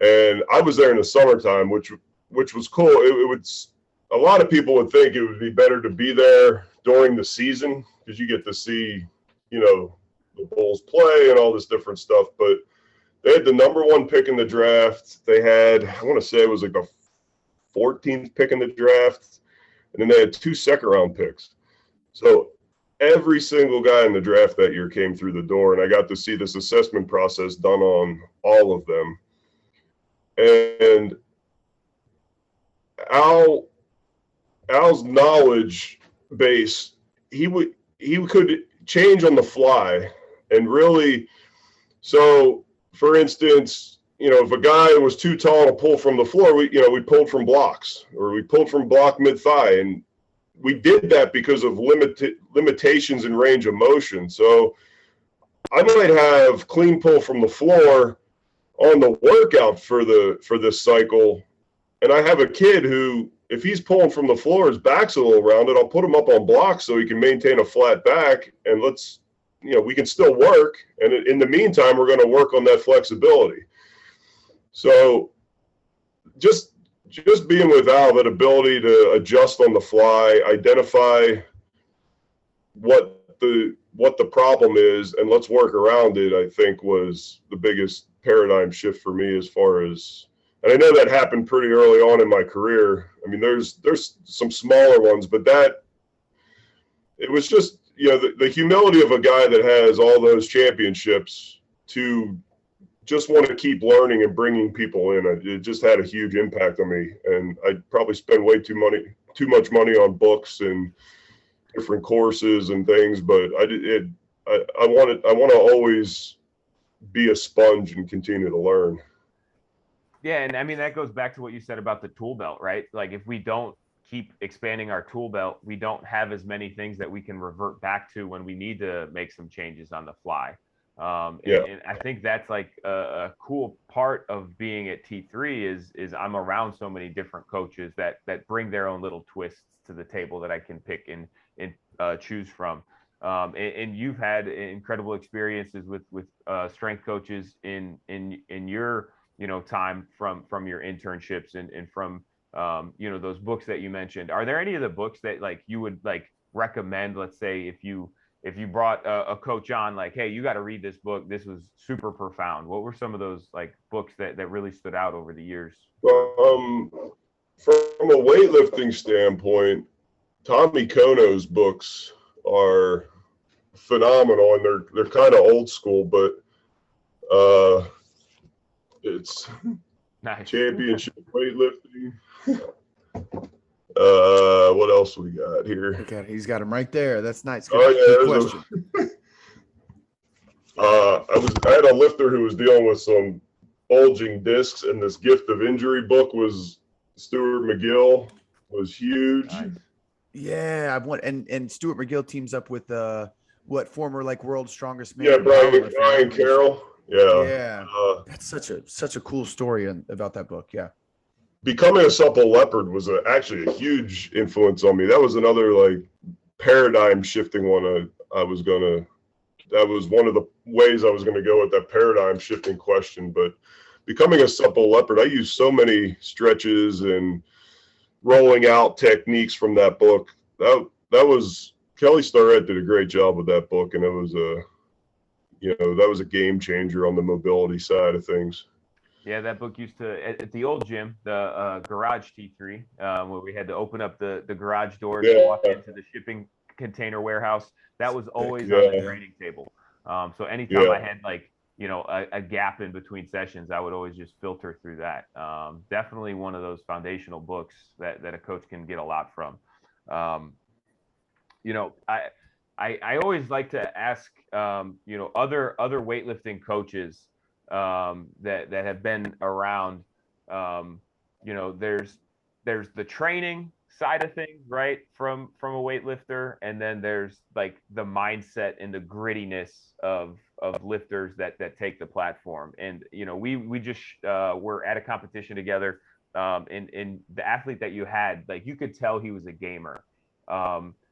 and I was there in the summertime, which was cool. It would. A lot of people would think it would be better to be there during the season because you get to see, the Bulls play and all this different stuff. But they had the number 1 pick in the draft. They had, I want to say it was like the 14th pick in the draft. And then they had 2 second-round picks. So every single guy in the draft that year came through the door, and I got to see this assessment process done on all of them. And Al's knowledge base, he could change on the fly and really. So for instance, if a guy was too tall to pull from the floor, we pulled from blocks, or we pulled from block mid-thigh. And we did that because of limitations in range of motion. So I might have clean pull from the floor on the workout for this cycle. And I have a kid who, if he's pulling from the floor, his back's a little rounded, I'll put him up on blocks so he can maintain a flat back, and we can still work. And in the meantime, we're going to work on that flexibility. So just being with Al, that ability to adjust on the fly, identify what the problem is, and let's work around it, I think was the biggest paradigm shift for me as far as, and I know that happened pretty early on in my career. I mean, there's some smaller ones, but it was just, the humility of a guy that has all those championships to just want to keep learning and bringing people in. It just had a huge impact on me, and I probably spend way too much money on books and different courses and things, but I want to always be a sponge and continue to learn. Yeah, and I mean, that goes back to what you said about the tool belt, right? Like, if we don't keep expanding our tool belt, we don't have as many things that we can revert back to when we need to make some changes on the fly. And I think that's like a cool part of being at T3 is I'm around so many different coaches that bring their own little twists to the table that I can pick and choose from. And you've had incredible experiences with strength coaches in your time from your internships and from those books that you mentioned. Are there any of the books that like you would like recommend? Let's say if you brought a coach on, like, hey, you got to read this book, this was super profound. What were some of those like books that really stood out over the years? Well, from a weightlifting standpoint, Tommy Kono's books are phenomenal, and they're kind of old school, but it's nice. Championship weightlifting. What else we got here? Okay, he's got him right there. That's nice. Good Question. I had a lifter who was dealing with some bulging discs, and this Gift of Injury book was Stuart McGill was huge. Nice. Yeah, I've won, and Stuart McGill teams up with former like world's strongest man. Yeah, Brian Carroll. Yeah. That's such a cool story about that book. Yeah. Becoming a Supple Leopard was actually a huge influence on me. That was another like paradigm shifting one. That was one of the ways I was going to go with that paradigm shifting question. But Becoming a Supple Leopard, I used so many stretches and rolling out techniques from that book. That was Kelly Starrett did a great job with that book, and it was that was a game changer on the mobility side of things. Yeah, that book used to, at the old gym, the garage T3, where we had to open up the garage doors to walk into the shipping container warehouse. That was always on the training table. So anytime I had like, a gap in between sessions, I would always just filter through that. Definitely one of those foundational books that a coach can get a lot from. I always like to ask, other weightlifting coaches that have been around. There's the training side of things, right, from a weightlifter, and then there's like the mindset and the grittiness of lifters that take the platform. And we just were at a competition together, and the athlete that you had, like, you could tell he was a gamer.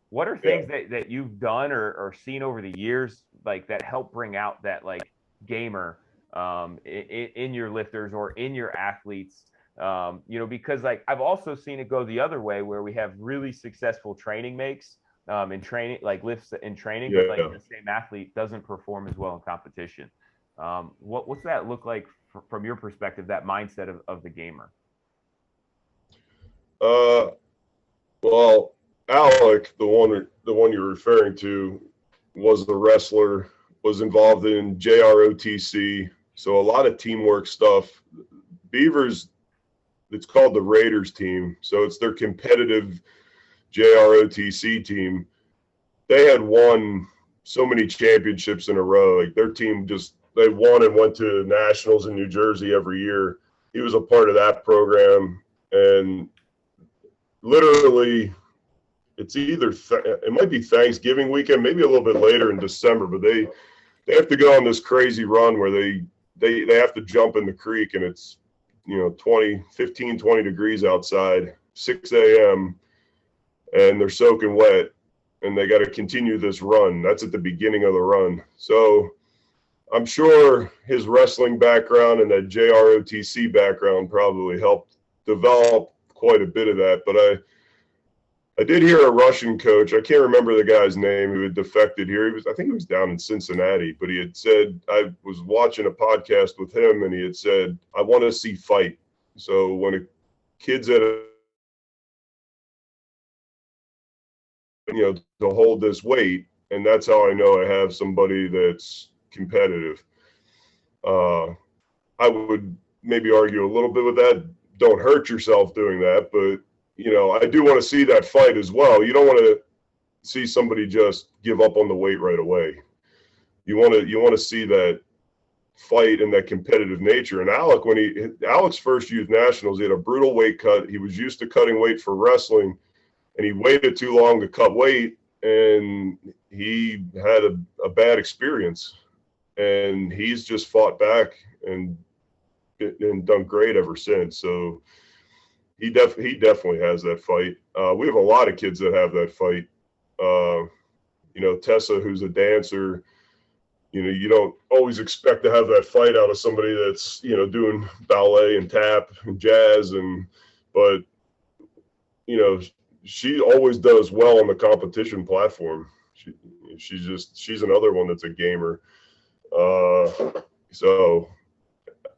What are things that you've done or seen over the years, like, that help bring out that like gamer in your lifters or in your athletes? Because like I've also seen it go the other way, where we have really successful training makes in training, like lifts in training, but like the same athlete doesn't perform as well in competition. What's that look like from your perspective, that mindset of the gamer? Well, Alec, the one you're referring to, was the wrestler, was involved in JROTC, so a lot of teamwork stuff. Beavers, it's called the Raiders team, so it's their competitive JROTC team. They had won so many championships in a row. Like, their team just they won and went to nationals in New Jersey every year. He was a part of that program, and literally it's either it might be Thanksgiving weekend, maybe a little bit later in December, but they have to go on this crazy run where they have to jump in the creek, and it's 20 degrees outside, 6 a.m., and they're soaking wet, and they got to continue this run. That's at the beginning of the run. So I'm sure his wrestling background and that JROTC background probably helped develop quite a bit of that. But I did hear a Russian coach, I can't remember the guy's name, who had defected here. I think he was down in Cincinnati, but he had said, I was watching a podcast with him, and he had said, I want to see fight. So when a kid's at to hold this weight, and that's how I know I have somebody that's competitive. I would maybe argue a little bit with that. Don't hurt yourself doing that, but I do want to see that fight as well. You don't want to see somebody just give up on the weight right away. You want to see that fight and that competitive nature. And Alec's first youth nationals, he had a brutal weight cut. He was used to cutting weight for wrestling, and he waited too long to cut weight, and he had a bad experience. And he's just fought back and done great ever since. So he definitely has that fight. We have a lot of kids that have that fight. Tessa, who's a dancer, you don't always expect to have that fight out of somebody that's, doing ballet and tap and jazz, but she always does well on the competition platform. She's another one that's a gamer. So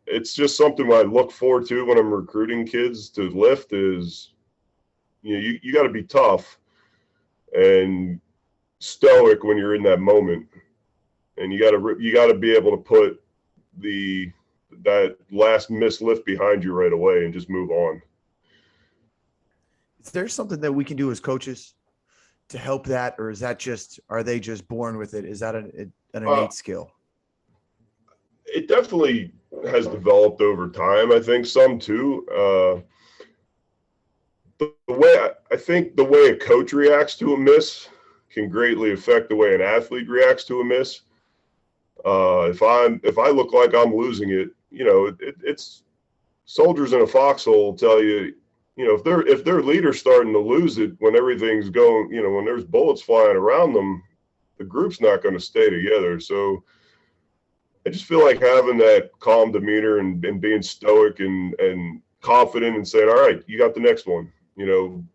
it's just something I look forward to when I'm recruiting kids to lift is, you got to be tough and stoic when you're in that moment. And you got to be able to put that last missed lift behind you right away and just move on. Is there something that we can do as coaches to help that, or are they just born with it? Is that an innate skill? It definitely has developed over time. I think some too. The way a coach reacts to a miss can greatly affect the way an athlete reacts to a miss. If I look like I'm losing it, it's soldiers in a foxhole will tell you, if their leader's starting to lose it when everything's going, when there's bullets flying around them, the group's not going to stay together. So I just feel like having that calm demeanor and being stoic and confident and saying, all right, you got the next one,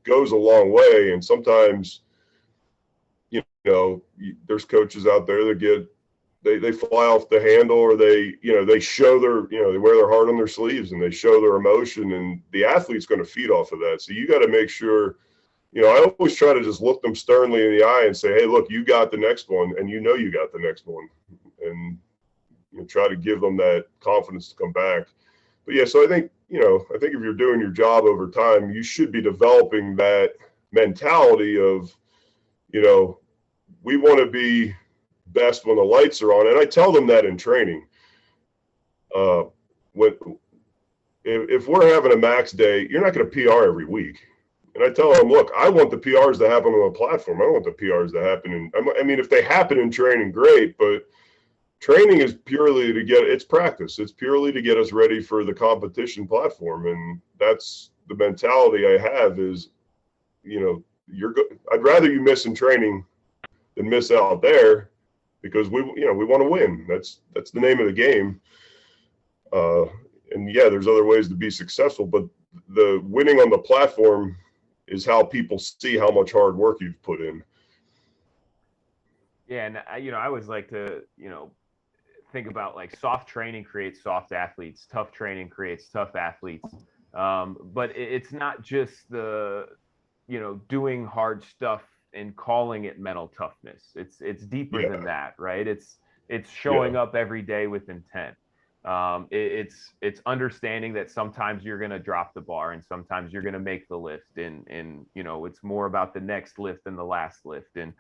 goes a long way. And sometimes, there's coaches out there that they fly off the handle, or they show they wear their heart on their sleeves and they show their emotion, and the athlete's going to feed off of that. So you got to make sure, I always try to just look them sternly in the eye and say, hey, look, you got the next one, and you got the next one, and try to give them that confidence to come back. But yeah, so I think if you're doing your job over time, you should be developing that mentality of, we want to be best when the lights are on. And I tell them that in training. If we're having a max day, you're not going to PR every week. And I tell them, look, I want the PRs to happen on the platform. I don't want the PRs to happen if they happen in training, great, but training is purely it's practice. It's purely to get us ready for the competition platform. And that's the mentality I have is, I'd rather you miss in training than miss out there, because we want to win. That's the name of the game. And yeah, there's other ways to be successful, but the winning on the platform is how people see how much hard work you've put in. Yeah. And I always like to, think about like soft training creates soft athletes, tough training creates tough athletes. But it's not just the, doing hard stuff and calling it mental toughness. It's deeper than that, right? It's showing up every day with intent. It's understanding that sometimes you're going to drop the bar and sometimes you're going to make the lift, and it's more about the next lift than the last lift. And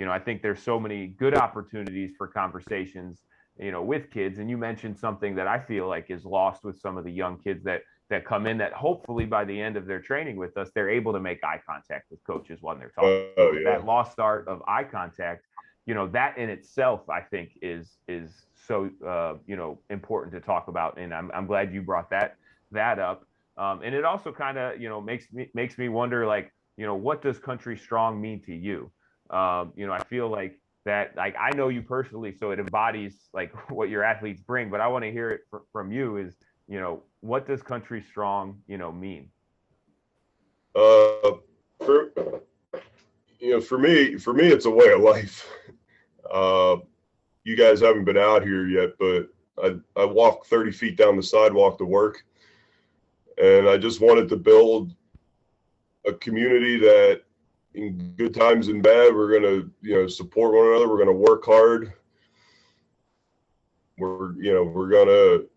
I think there's so many good opportunities for conversations with kids. And you mentioned something that I feel like is lost with some of the young kids that come in, that hopefully by the end of their training with us, they're able to make eye contact with coaches when they're talking. Oh, yeah. That lost art of eye contact, that in itself, I think is so, important to talk about. And I'm glad you brought that up. And it also kind of, makes me wonder, like, what does country strong mean to you? I feel like that, like, I know you personally, so it embodies like what your athletes bring, but I want to hear it from you is, what does country strong, mean? For me, it's a way of life. You guys haven't been out here yet, but I walk 30 feet down the sidewalk to work, and I just wanted to build a community that in good times and bad, we're going to, support one another. We're going to work hard. We're going to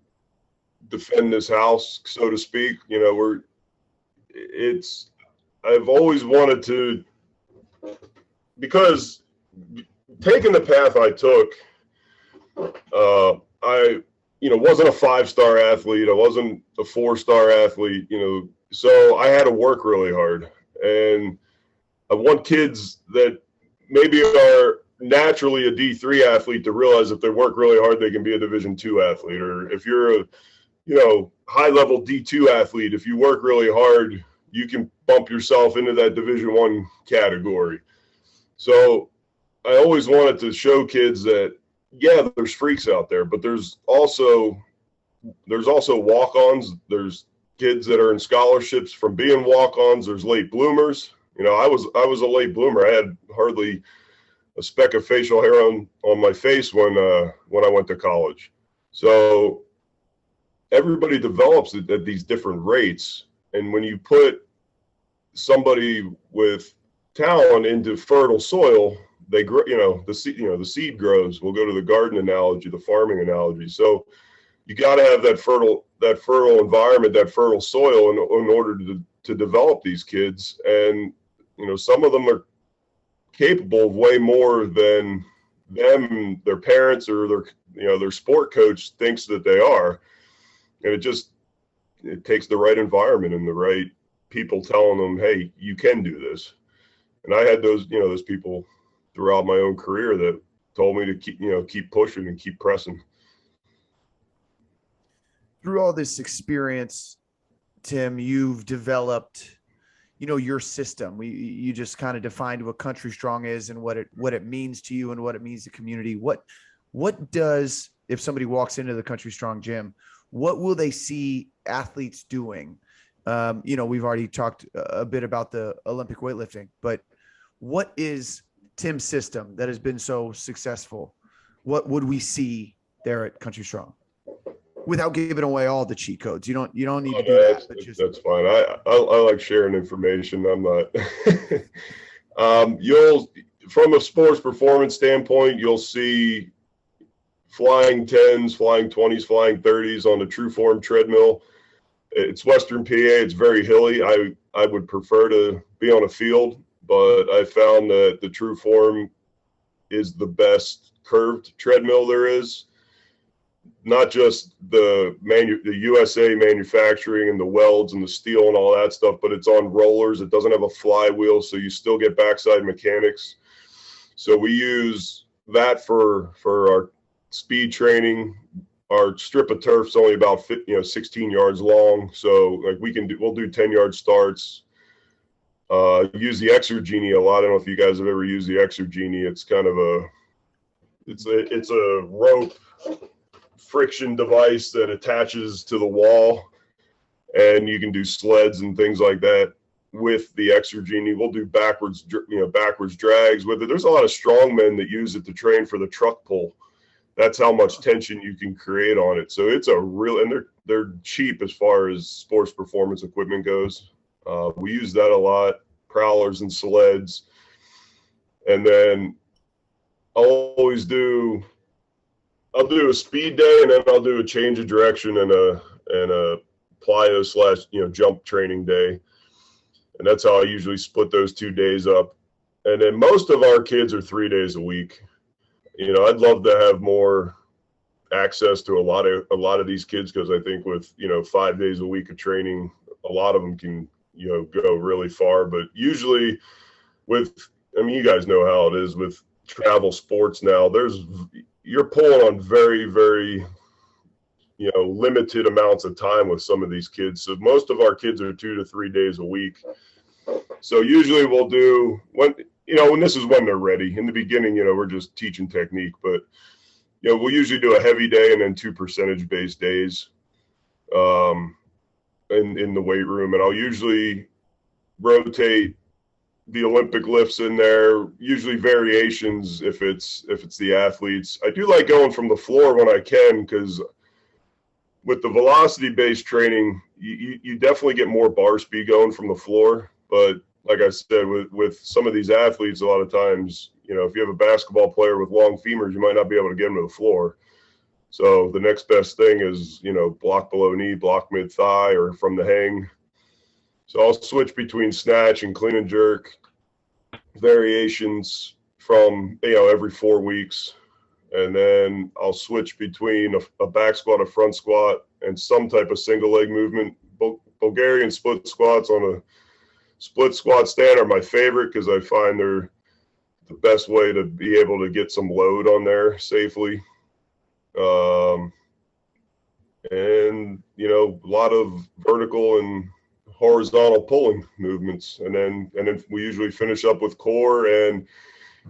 defend this house, so to speak. I've always wanted to, because taking the path I took, I wasn't a 5-star athlete. I wasn't a 4-star athlete, so I had to work really hard. And I want kids that maybe are naturally a D3 athlete to realize if they work really hard, they can be a Division II athlete. Or if you're a, high-level D2 athlete, if you work really hard, you can bump yourself into that Division I category. So I always wanted to show kids that, yeah, there's freaks out there, but there's also walk-ons. There's kids that are in scholarships from being walk-ons. There's late bloomers. I was a late bloomer. I had hardly a speck of facial hair on my face when I went to college. So everybody develops at these different rates. And when you put somebody with talent into fertile soil, they grow, the seed grows. We'll go to the garden analogy, the farming analogy. So you got to have that fertile environment, that fertile soil in order to develop these kids. And, some of them are capable of way more than them, their parents, or their sport coach thinks that they are. And it takes the right environment and the right people telling them, hey, you can do this. And I had those people throughout my own career that told me to keep pushing and keep pressing. Through all this experience, Tim, you've developed, your system. You just kind of defined what country strong is and what it means to you and what it means to community. What does, if somebody walks into the country strong gym, what will they see athletes doing? We've already talked a bit about the Olympic weightlifting, but what is Tim's system that has been so successful? What would we see there at Country Strong? Without giving away all the cheat codes. You don't need to do that. But that's fine. I like sharing information. I'm not. From a sports performance standpoint, you'll see flying 10s, flying 20s, flying 30s on the True Form treadmill. It's Western PA. It's very hilly. I would prefer to be on a field, but I found that the True Form is the best curved treadmill there is. Not just the USA manufacturing and the welds and the steel and all that stuff, but it's on rollers. It doesn't have a flywheel, so you still get backside mechanics. So we use that for our speed training. Our strip of turf's only about 16 yards long, so like we'll do 10-yard starts. Use the Exergenie a lot. I don't know if you guys have ever used the Exergenie. It's kind of it's a rope friction device that attaches to the wall, and you can do sleds and things like that with the Exergenie. We'll do backwards drags with it. There's a lot of strongmen that use it to train for the truck pull. That's how much tension you can create on it. So it's and they're cheap as far as sports performance equipment goes. We use that a lot, prowlers and sleds. And then I'll do a speed day, and then I'll do a change of direction and a plyo / jump training day. And that's how I usually split those 2 days up. And then most of our kids are 3 days a week. I'd love to have more access to a lot of these kids, because I think with 5 days a week of training, a lot of them can go really far. But usually you guys know how it is with travel sports now. You're pulling on very, very limited amounts of time with some of these kids. So most of our kids are 2 to 3 days a week. So usually we'll do when this is when they're ready. In the beginning, we're just teaching technique, but we'll usually do a heavy day and then 2 percentage-based days in the weight room. And I'll usually rotate the Olympic lifts in there, usually variations if it's the athletes. I do like going from the floor when I can, because with the velocity-based training, you definitely get more bar speed going from the floor. But like I said, with some of these athletes, a lot of times, if you have a basketball player with long femurs, you might not be able to get them to the floor. So the next best thing is, block below knee, block mid-thigh, or from the hang. So I'll switch between snatch and clean and jerk variations from, every 4 weeks. And then I'll switch between a back squat, a front squat, and some type of single leg movement. Bulgarian split squats on a split squat stand are my favorite, because I find they're the best way to be able to get some load on there safely. And, a lot of vertical and horizontal pulling movements. And then we usually finish up with core and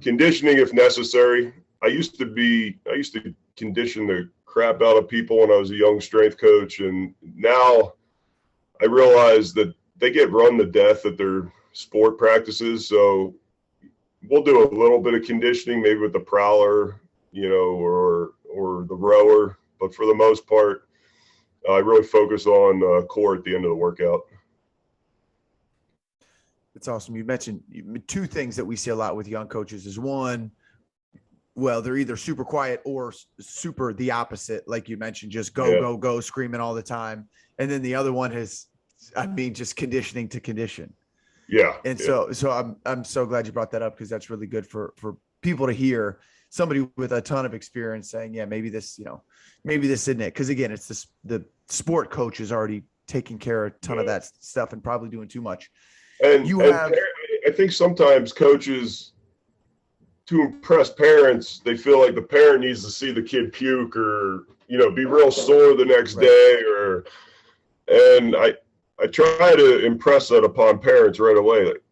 conditioning if necessary. I used to condition the crap out of people when I was a young strength coach, and now I realize that they get run to death at their sport practices. So we'll do a little bit of conditioning, maybe with the prowler, or the rower, but for the most part, I really focus on core at the end of the workout. It's awesome. You mentioned 2 things that we see a lot with young coaches is, one, well, they're either super quiet or super the opposite. Like you mentioned, just go, screaming all the time. And then the other one is, just conditioning to condition. Yeah. And so I'm so glad you brought that up, because that's really good for people to hear, somebody with a ton of experience saying, yeah, maybe this isn't it. Cause again, it's the sport coach is already taking care of a ton of that stuff and probably doing too much. And I think sometimes coaches, to impress parents, they feel like the parent needs to see the kid puke or, be real sore the next day, and I try to impress that upon parents right away. Like,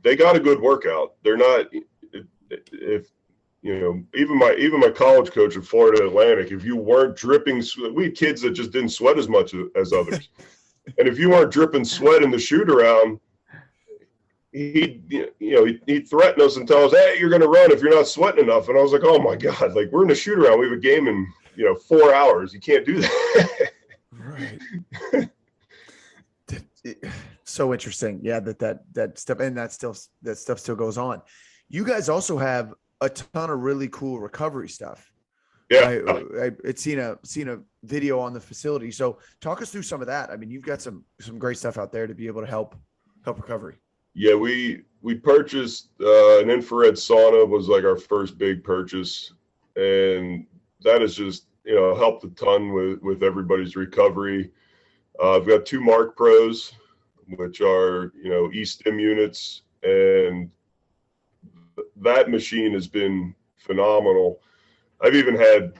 they got a good workout. They're not, even my college coach at Florida Atlantic, if you weren't dripping, we had kids that just didn't sweat as much as others. And if you weren't dripping sweat in the shoot around, he'd threaten us and tell us, hey, you're going to run if you're not sweating enough. And I was like, oh my God, like, we're in a shoot around. We have a game in, 4 hours. You can't do that. Right. So interesting. Yeah. That stuff, and that stuff still goes on. You guys also have a ton of really cool recovery stuff. Yeah. I'd seen a video on the facility. So talk us through some of that. I mean, you've got some great stuff out there to be able to help recovery. Yeah, we purchased an infrared sauna, was like our first big purchase, and that has just helped a ton with everybody's recovery. I've got 2 Mark Pros, which are E-stim units, and that machine has been phenomenal. I've even had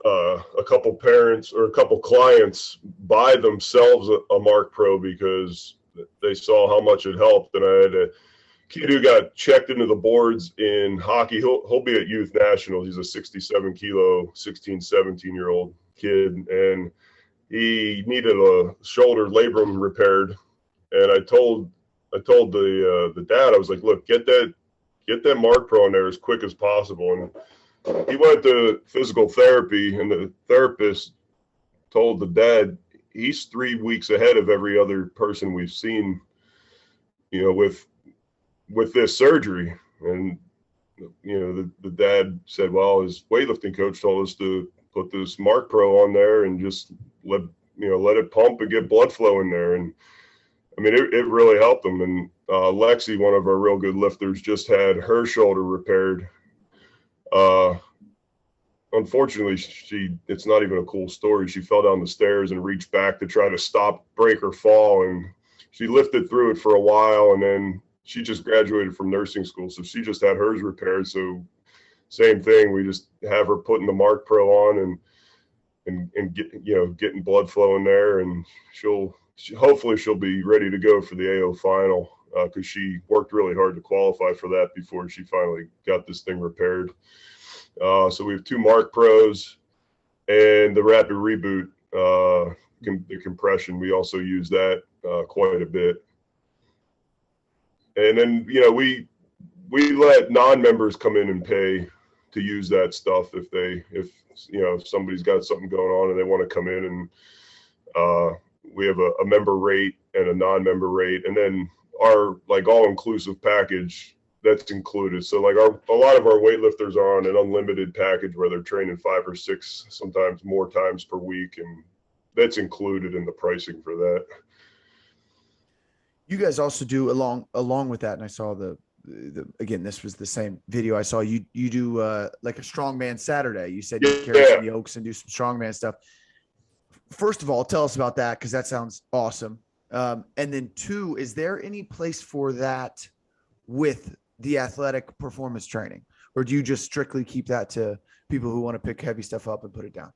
a couple parents or a couple clients buy themselves a Mark Pro because they saw how much it helped. And I had a kid who got checked into the boards in hockey. He'll be at youth nationals. He's a 67 kilo, 16, 17-year-old kid. And he needed a shoulder labrum repaired. And I told the dad, I was like, look, get that Mark Pro in there as quick as possible. And he went to physical therapy, and the therapist told the dad, he's 3 weeks ahead of every other person we've seen, with this surgery. And, the dad said, well, his weightlifting coach told us to put this Mark Pro on there and just let it pump and get blood flow in there. And I mean, it really helped him. And Lexi, one of our real good lifters, just had her shoulder repaired unfortunately, it's not even a cool story. She fell down the stairs and reached back to try to break her fall. And she lifted through it for a while. And then she just graduated from nursing school. So she just had hers repaired. So same thing. We just have her putting the Mark Pro on and getting blood flow in there. And hopefully she'll be ready to go for the AO final. Because she worked really hard to qualify for that before she finally got this thing repaired. So we have 2 Mark Pros and the Rapid Reboot, the compression. We also use that quite a bit. And then, we let non-members come in and pay to use that stuff if somebody's got something going on and they want to come in, and we have a member rate and a non-member rate, and then our all-inclusive package that's included. So a lot of our weightlifters are on an unlimited package where they're training 5 or 6, sometimes more times per week, and that's included in the pricing for that. You guys also do along with that, and I saw the again, this was the same video I saw. You do like a strongman Saturday. You said you carry some yokes and do some strongman stuff. First of all, tell us about that, because that sounds awesome. And then 2, is there any place for that with the athletic performance training, or do you just strictly keep that to people who want to pick heavy stuff up and put it down?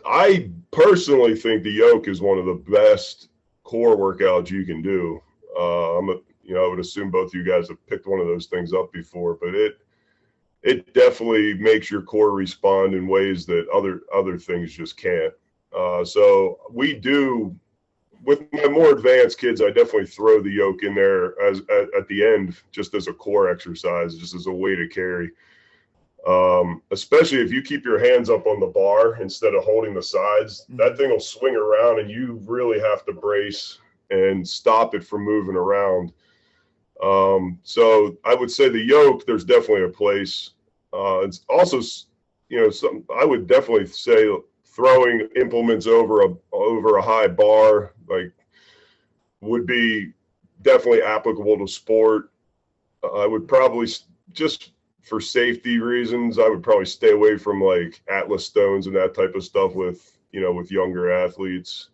I personally think the yoke is one of the best core workouts you can do. I would assume both of you guys have picked one of those things up before, but it definitely makes your core respond in ways that other things just can't. So we do, with my more advanced kids, I definitely throw the yoke in there at the end, just as a core exercise, just as a way to carry. Especially if you keep your hands up on the bar instead of holding the sides, that thing will swing around and you really have to brace and stop it from moving around. So I would say the yoke, there's definitely a place. It's also, I would definitely say throwing implements over a high bar, would be definitely applicable to sport. I would probably, just for safety reasons, I would probably stay away from Atlas stones and that type of stuff with younger athletes.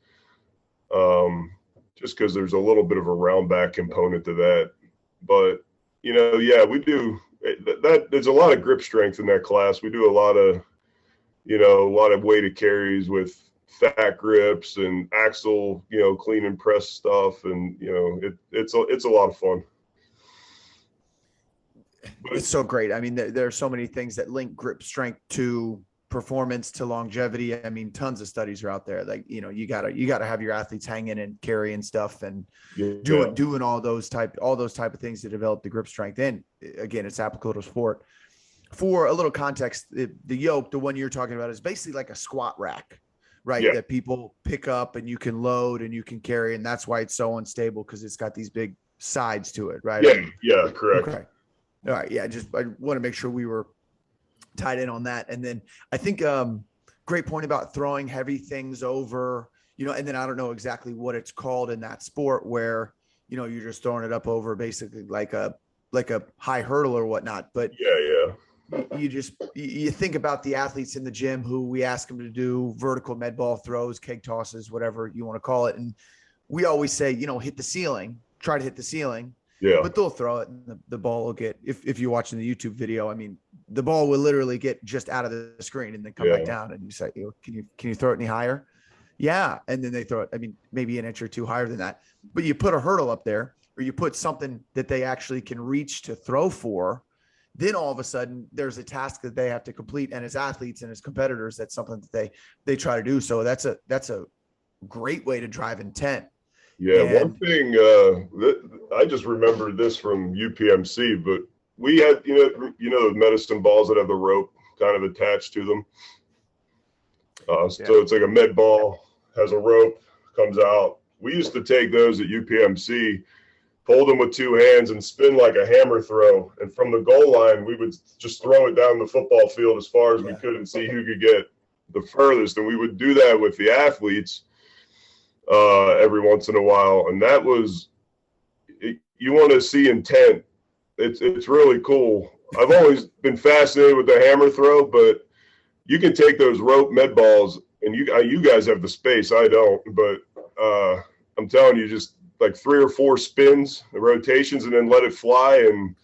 Just because there's a little bit of a round back component to that. But, we do that. There's a lot of grip strength in that class. We do a lot of weighted carries with fat grips and axle, clean and press stuff. And, it's a lot of fun. But it's so great. I mean, there are so many things that link grip strength to performance, to longevity. I mean, tons of studies are out there. You gotta have your athletes hanging and carrying stuff and doing all those type of things to develop the grip strength. And again, it's applicable to sport. For a little context, the yoke, the one you're talking about, is basically like a squat rack, right? Yeah. That people pick up and you can load and you can carry. And that's why it's so unstable, because it's got these big sides to it, right? Yeah, correct. Okay. All right. Yeah. I want to make sure we were tied in on that. And then I think great point about throwing heavy things over, and then I don't know exactly what it's called in that sport where, you're just throwing it up over basically like a high hurdle or whatnot. But you think about the athletes in the gym who we ask them to do vertical med ball throws, keg tosses, whatever you want to call it. And we always say, hit the ceiling, try to hit the ceiling. Yeah. But they'll throw it and the ball will get, if you're watching the YouTube video, I mean, the ball will literally get just out of the screen and then come back down, and you say, can you throw it any higher? Yeah. And then they throw it, I mean, maybe an inch or two higher than that, but you put a hurdle up there, or you put something that they actually can reach to throw for, then all of a sudden there's a task that they have to complete. And as athletes and as competitors, that's something that they try to do. So that's a great way to drive intent. Yeah, one thing I just remembered this from UPMC, but we had the medicine balls that have the rope kind of attached to them. So it's like a med ball, has a rope, comes out. We used to take those at UPMC, hold them with 2 hands, and spin like a hammer throw. And from the goal line, we would just throw it down the football field as far as we could and see who could get the furthest. And we would do that with the athletes every once in a while, and that was you want to see intent. It's really cool I've always been fascinated with the hammer throw, but you can take those rope med balls, and you guys have the space. I don't, but I'm telling you, just like 3 or 4 spins, the rotations, and then let it fly. And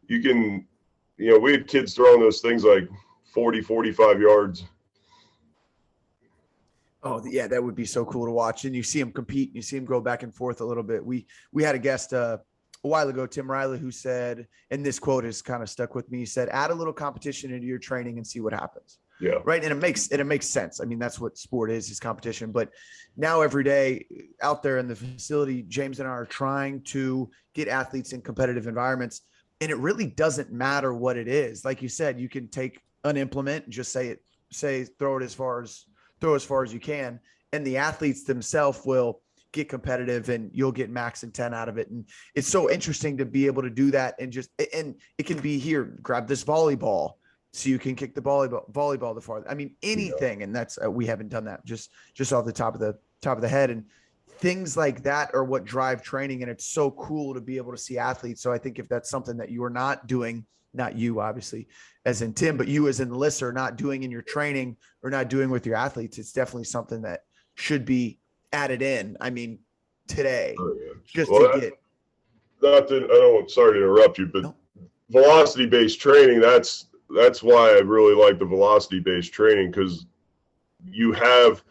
you can, we had kids throwing those things like 40, 45 yards. Oh yeah, that would be so cool to watch. And you see him compete, and you see him go back and forth a little bit. We had a guest a while ago, Tim Riley, who said, and this quote has kind of stuck with me. He said, "Add a little competition into your training and see what happens." Yeah. Right. And it makes sense. I mean, that's what sport is competition. But now every day out there in the facility, James and I are trying to get athletes in competitive environments. And it really doesn't matter what it is. Like you said, you can take an implement and just throw as far as you can. And the athletes themselves will get competitive, and you'll get max intent out of it. And it's so interesting to be able to do that. And it can be here, grab this volleyball, so you can kick the volleyball the farther. I mean, anything. Yeah. And that's, we haven't done that just off the top of the head. And things like that are what drive training. And it's so cool to be able to see athletes. So I think if that's something that you are not doing, not you, obviously, as in Tim, but you as in the listener, not doing in your training or not doing with your athletes, it's definitely something that should be added in. I mean, today, sorry to interrupt you, but no. Velocity-based training, that's why I really like the velocity-based training, because you have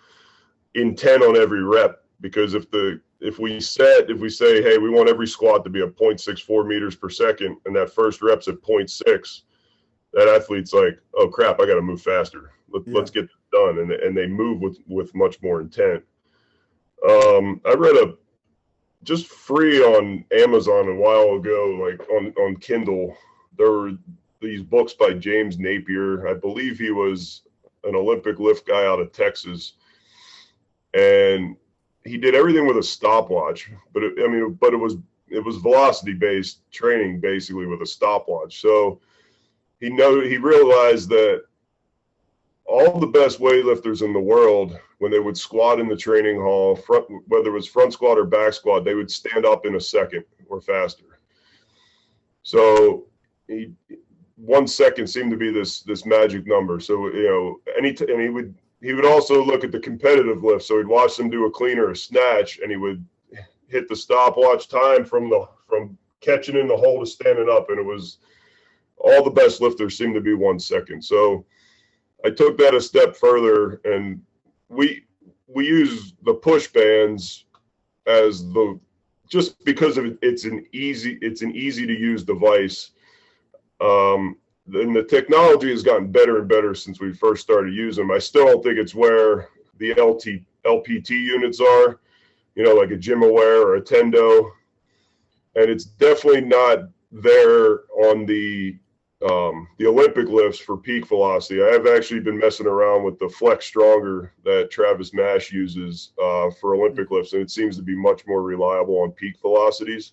intent on every rep. Because if we say, hey, we want every squat to be at 0.64 meters per second, and that first rep's at 0.6, that athlete's like, oh crap, I got to move faster. Let's get this done, and they move with much more intent. I read just free on Amazon a while ago, like on Kindle. There were these books by James Napier. I believe he was an Olympic lift guy out of Texas, and he did everything with a stopwatch. But it was velocity based training, basically, with a stopwatch. So he realized that all the best weightlifters in the world, when they would squat in the training hall, whether it was front squat or back squat, they would stand up in a second or faster. So 1 second seemed to be this magic number. So and he would also look at the competitive lift. So he'd watch them do a clean or a snatch, and he would hit the stopwatch time from catching in the hole to standing up, and it was all the best lifters seemed to be 1 second. So I took that a step further, and we use the push bands as just because of it's an easy to use device. And the technology has gotten better and better since we first started using them. I still don't think it's where the LPT units are, like a GymAware or a Tendo, and it's definitely not there on the Olympic lifts for peak velocity. I have actually been messing around with the Flex Stronger that Travis Mash uses for Olympic lifts, and it seems to be much more reliable on peak velocities.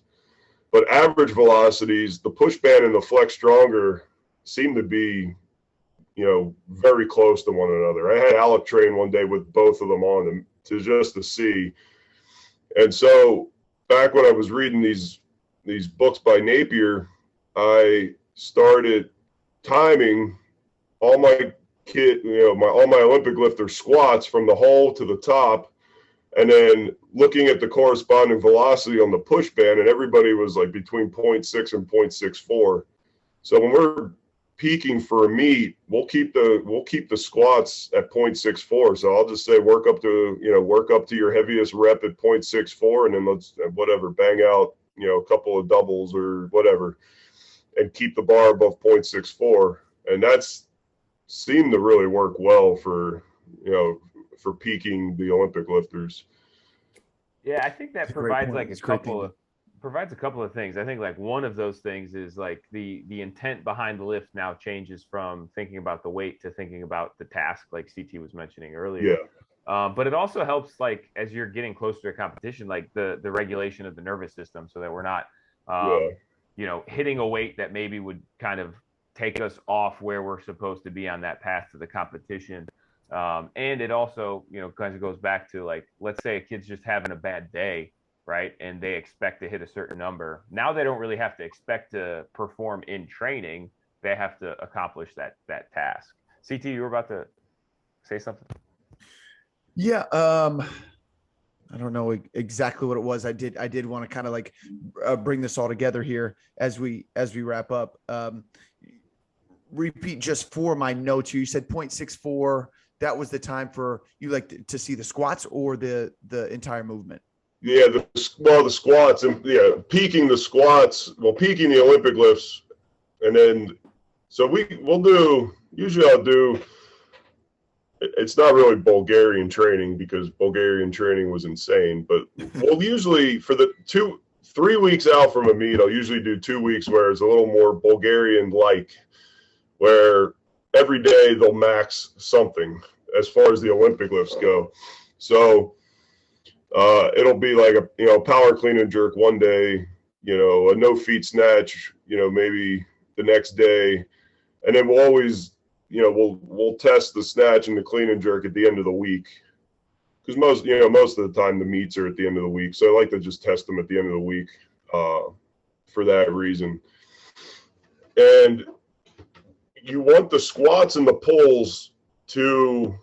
But average velocities, the push band and the Flex Stronger seem to be, very close to one another. I had Alec train one day with both of them on them to see. And so back when I was reading these books by Napier, I started timing all my all my Olympic lifter squats from the hole to the top, and then looking at the corresponding velocity on the push band, and everybody was like between 0.6 and 0.64. So when we're peaking for a meet, we'll keep the squats at 0.64. So I'll just say work up to your heaviest rep at 0.64, and then let's bang out a couple of doubles or whatever, and keep the bar above 0.64. And that's seemed to really work well for peaking the Olympic lifters. Yeah, I think that provides a couple of things. I think like one of those things is like the intent behind the lift now changes from thinking about the weight to thinking about the task, like CT was mentioning earlier. Yeah. But it also helps, like, as you're getting closer to a competition, like the regulation of the nervous system, so that we're not hitting a weight that maybe would kind of take us off where we're supposed to be on that path to the competition. And it also, kind of goes back to, like, let's say a kid's just having a bad day, right? And they expect to hit a certain number. Now they don't really have to expect to perform in training. they have to accomplish that task. CT, you were about to say something? Yeah. I don't know exactly what it was. I did want to kind of like bring this all together here as we wrap up. Repeat just for my notes. You said 0.64. That was the time for you like to see the squats or the entire movement. Yeah, the squats and peaking the squats. Well, peaking the Olympic lifts, and then so I'll do. It's not really Bulgarian training because Bulgarian training was insane, but we'll usually for the 3 weeks out from a meet, I'll usually do 2 weeks where it's a little more Bulgarian-like, where every day they'll max something as far as the Olympic lifts go. So it'll be like a power clean and jerk one day, a no feet snatch, maybe the next day, and then we'll always. We'll test the snatch and the clean and jerk at the end of the week, because most of the time the meets are at the end of the week. So I like to just test them at the end of the week for that reason. And you want the squats and the pulls to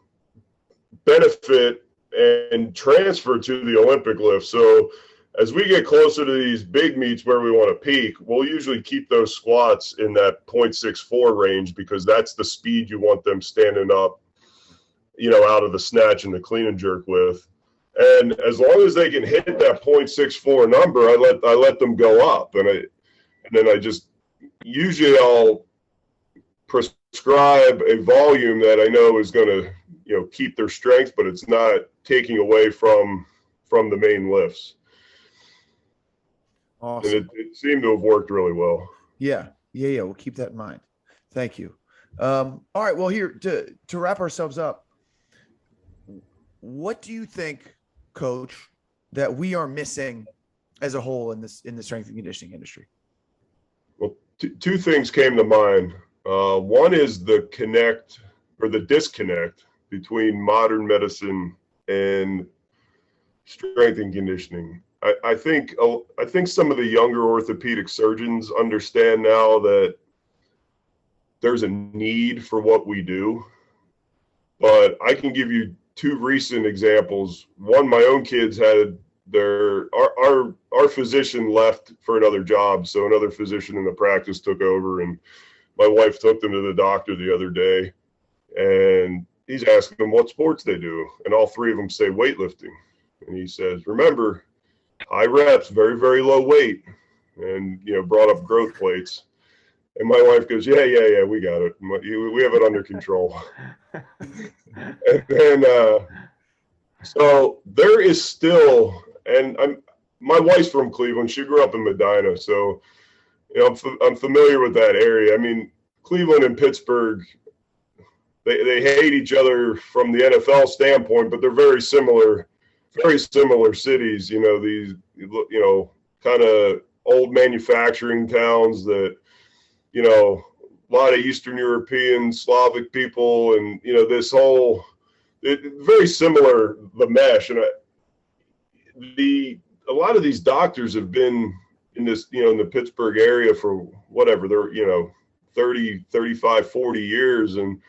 benefit and transfer to the Olympic lift. So as we get closer to these big meets where we want to peak, we'll usually keep those squats in that 0.64 range, because that's the speed you want them standing up, out of the snatch and the clean and jerk with. And as long as they can hit that 0.64 number, I let them go up. And then I just usually I'll prescribe a volume that I know is going to, keep their strength, but it's not taking away from the main lifts. Awesome. And it seemed to have worked really well. Yeah. We'll keep that in mind. Thank you. All right. Well, here to wrap ourselves up, what do you think, Coach, that we are missing as a whole in the strength and conditioning industry? Well, two things came to mind. One is the disconnect between modern medicine and strength and conditioning. I think some of the younger orthopedic surgeons understand now that there's a need for what we do. But I can give you 2 recent examples. One, my own kids had our physician left for another job, so another physician in the practice took over, and my wife took them to the doctor the other day, and he's asking them what sports they do, and all 3 of them say weightlifting. And he says, remember, high reps, very, very low weight, and, brought up growth plates. And my wife goes, yeah, we got it. We have it under control. And then, so there is still, and my wife's from Cleveland. She grew up in Medina. So, I'm familiar with that area. I mean, Cleveland and Pittsburgh, they hate each other from the NFL standpoint, but they're very similar cities, these, kind of old manufacturing towns that, a lot of Eastern European, Slavic people, and, this whole, very similar, the mesh. And a lot of these doctors have been in this, in the Pittsburgh area for whatever, they're, 30, 35, 40 years. And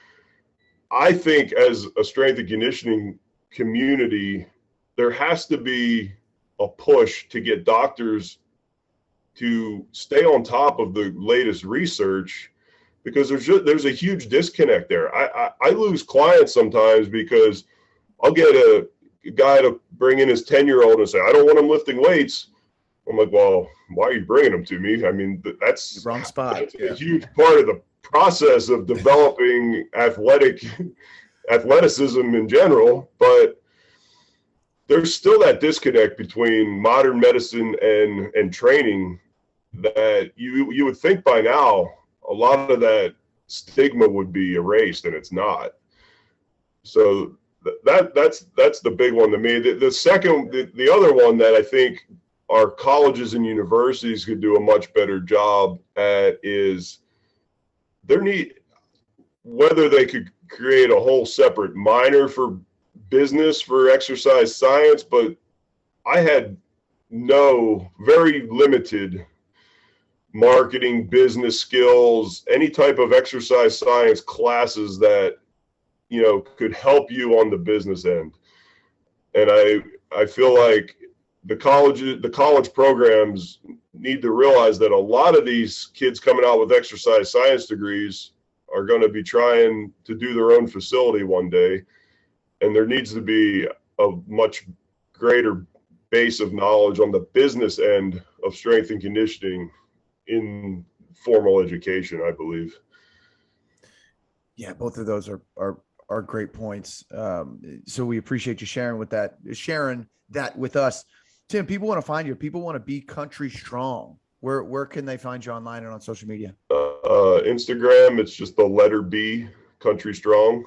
I think as a strength and conditioning community, there has to be a push to get doctors to stay on top of the latest research, because there's a huge disconnect there. I lose clients sometimes because I'll get a guy to bring in his 10-year-old and say, I don't want him lifting weights. I'm like, well, why are you bringing him to me? I mean, that's the wrong spot. That's a huge part of the process of developing athleticism in general, but there's still that disconnect between modern medicine and training that you would think by now a lot of that stigma would be erased, and it's not. So that's the big one to me. The second, the other one that I think our colleges and universities could do a much better job at is whether they could create a whole separate minor for business for exercise science, but I had very limited marketing, business skills, any type of exercise science classes that, you know, could help you on the business end. And I feel like the college programs need to realize that a lot of these kids coming out with exercise science degrees are going to be trying to do their own facility one day. And there needs to be a much greater base of knowledge on the business end of strength and conditioning in formal education, I believe. Yeah, both of those are great points. So we appreciate you sharing that with us. Tim, people want to find you. People want to be country strong. Where can they find you online and on social media? Instagram, it's just the letter B, country strong.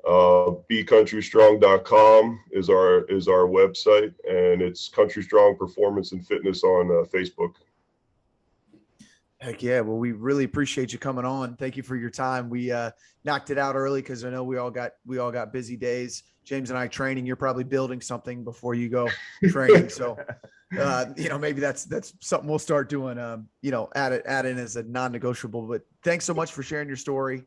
BeCountryStrong.com is our website, and it's Country Strong Performance and Fitness on Facebook. Heck yeah. Well, we really appreciate you coming on. Thank you for your time. We knocked it out early because I know we all got busy days. James and I training. You're probably building something before you go training. So, maybe that's something we'll start doing, add in as a non-negotiable. But thanks so much for sharing your story.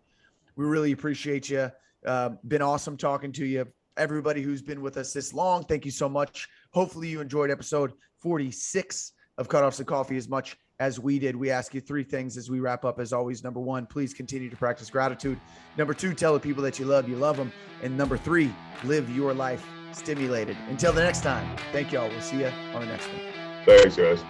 We really appreciate you. Been awesome talking to you. Everybody who's been with us this long, thank you so much. Hopefully you enjoyed episode 46 of Cutoffs and Coffee as much as we did. We ask you 3 things as we wrap up. As always, number 1, please continue to practice gratitude. Number 2, tell the people that you love them. And number 3, live your life stimulated. Until the next time, thank y'all. We'll see you on the next one. Thanks, guys.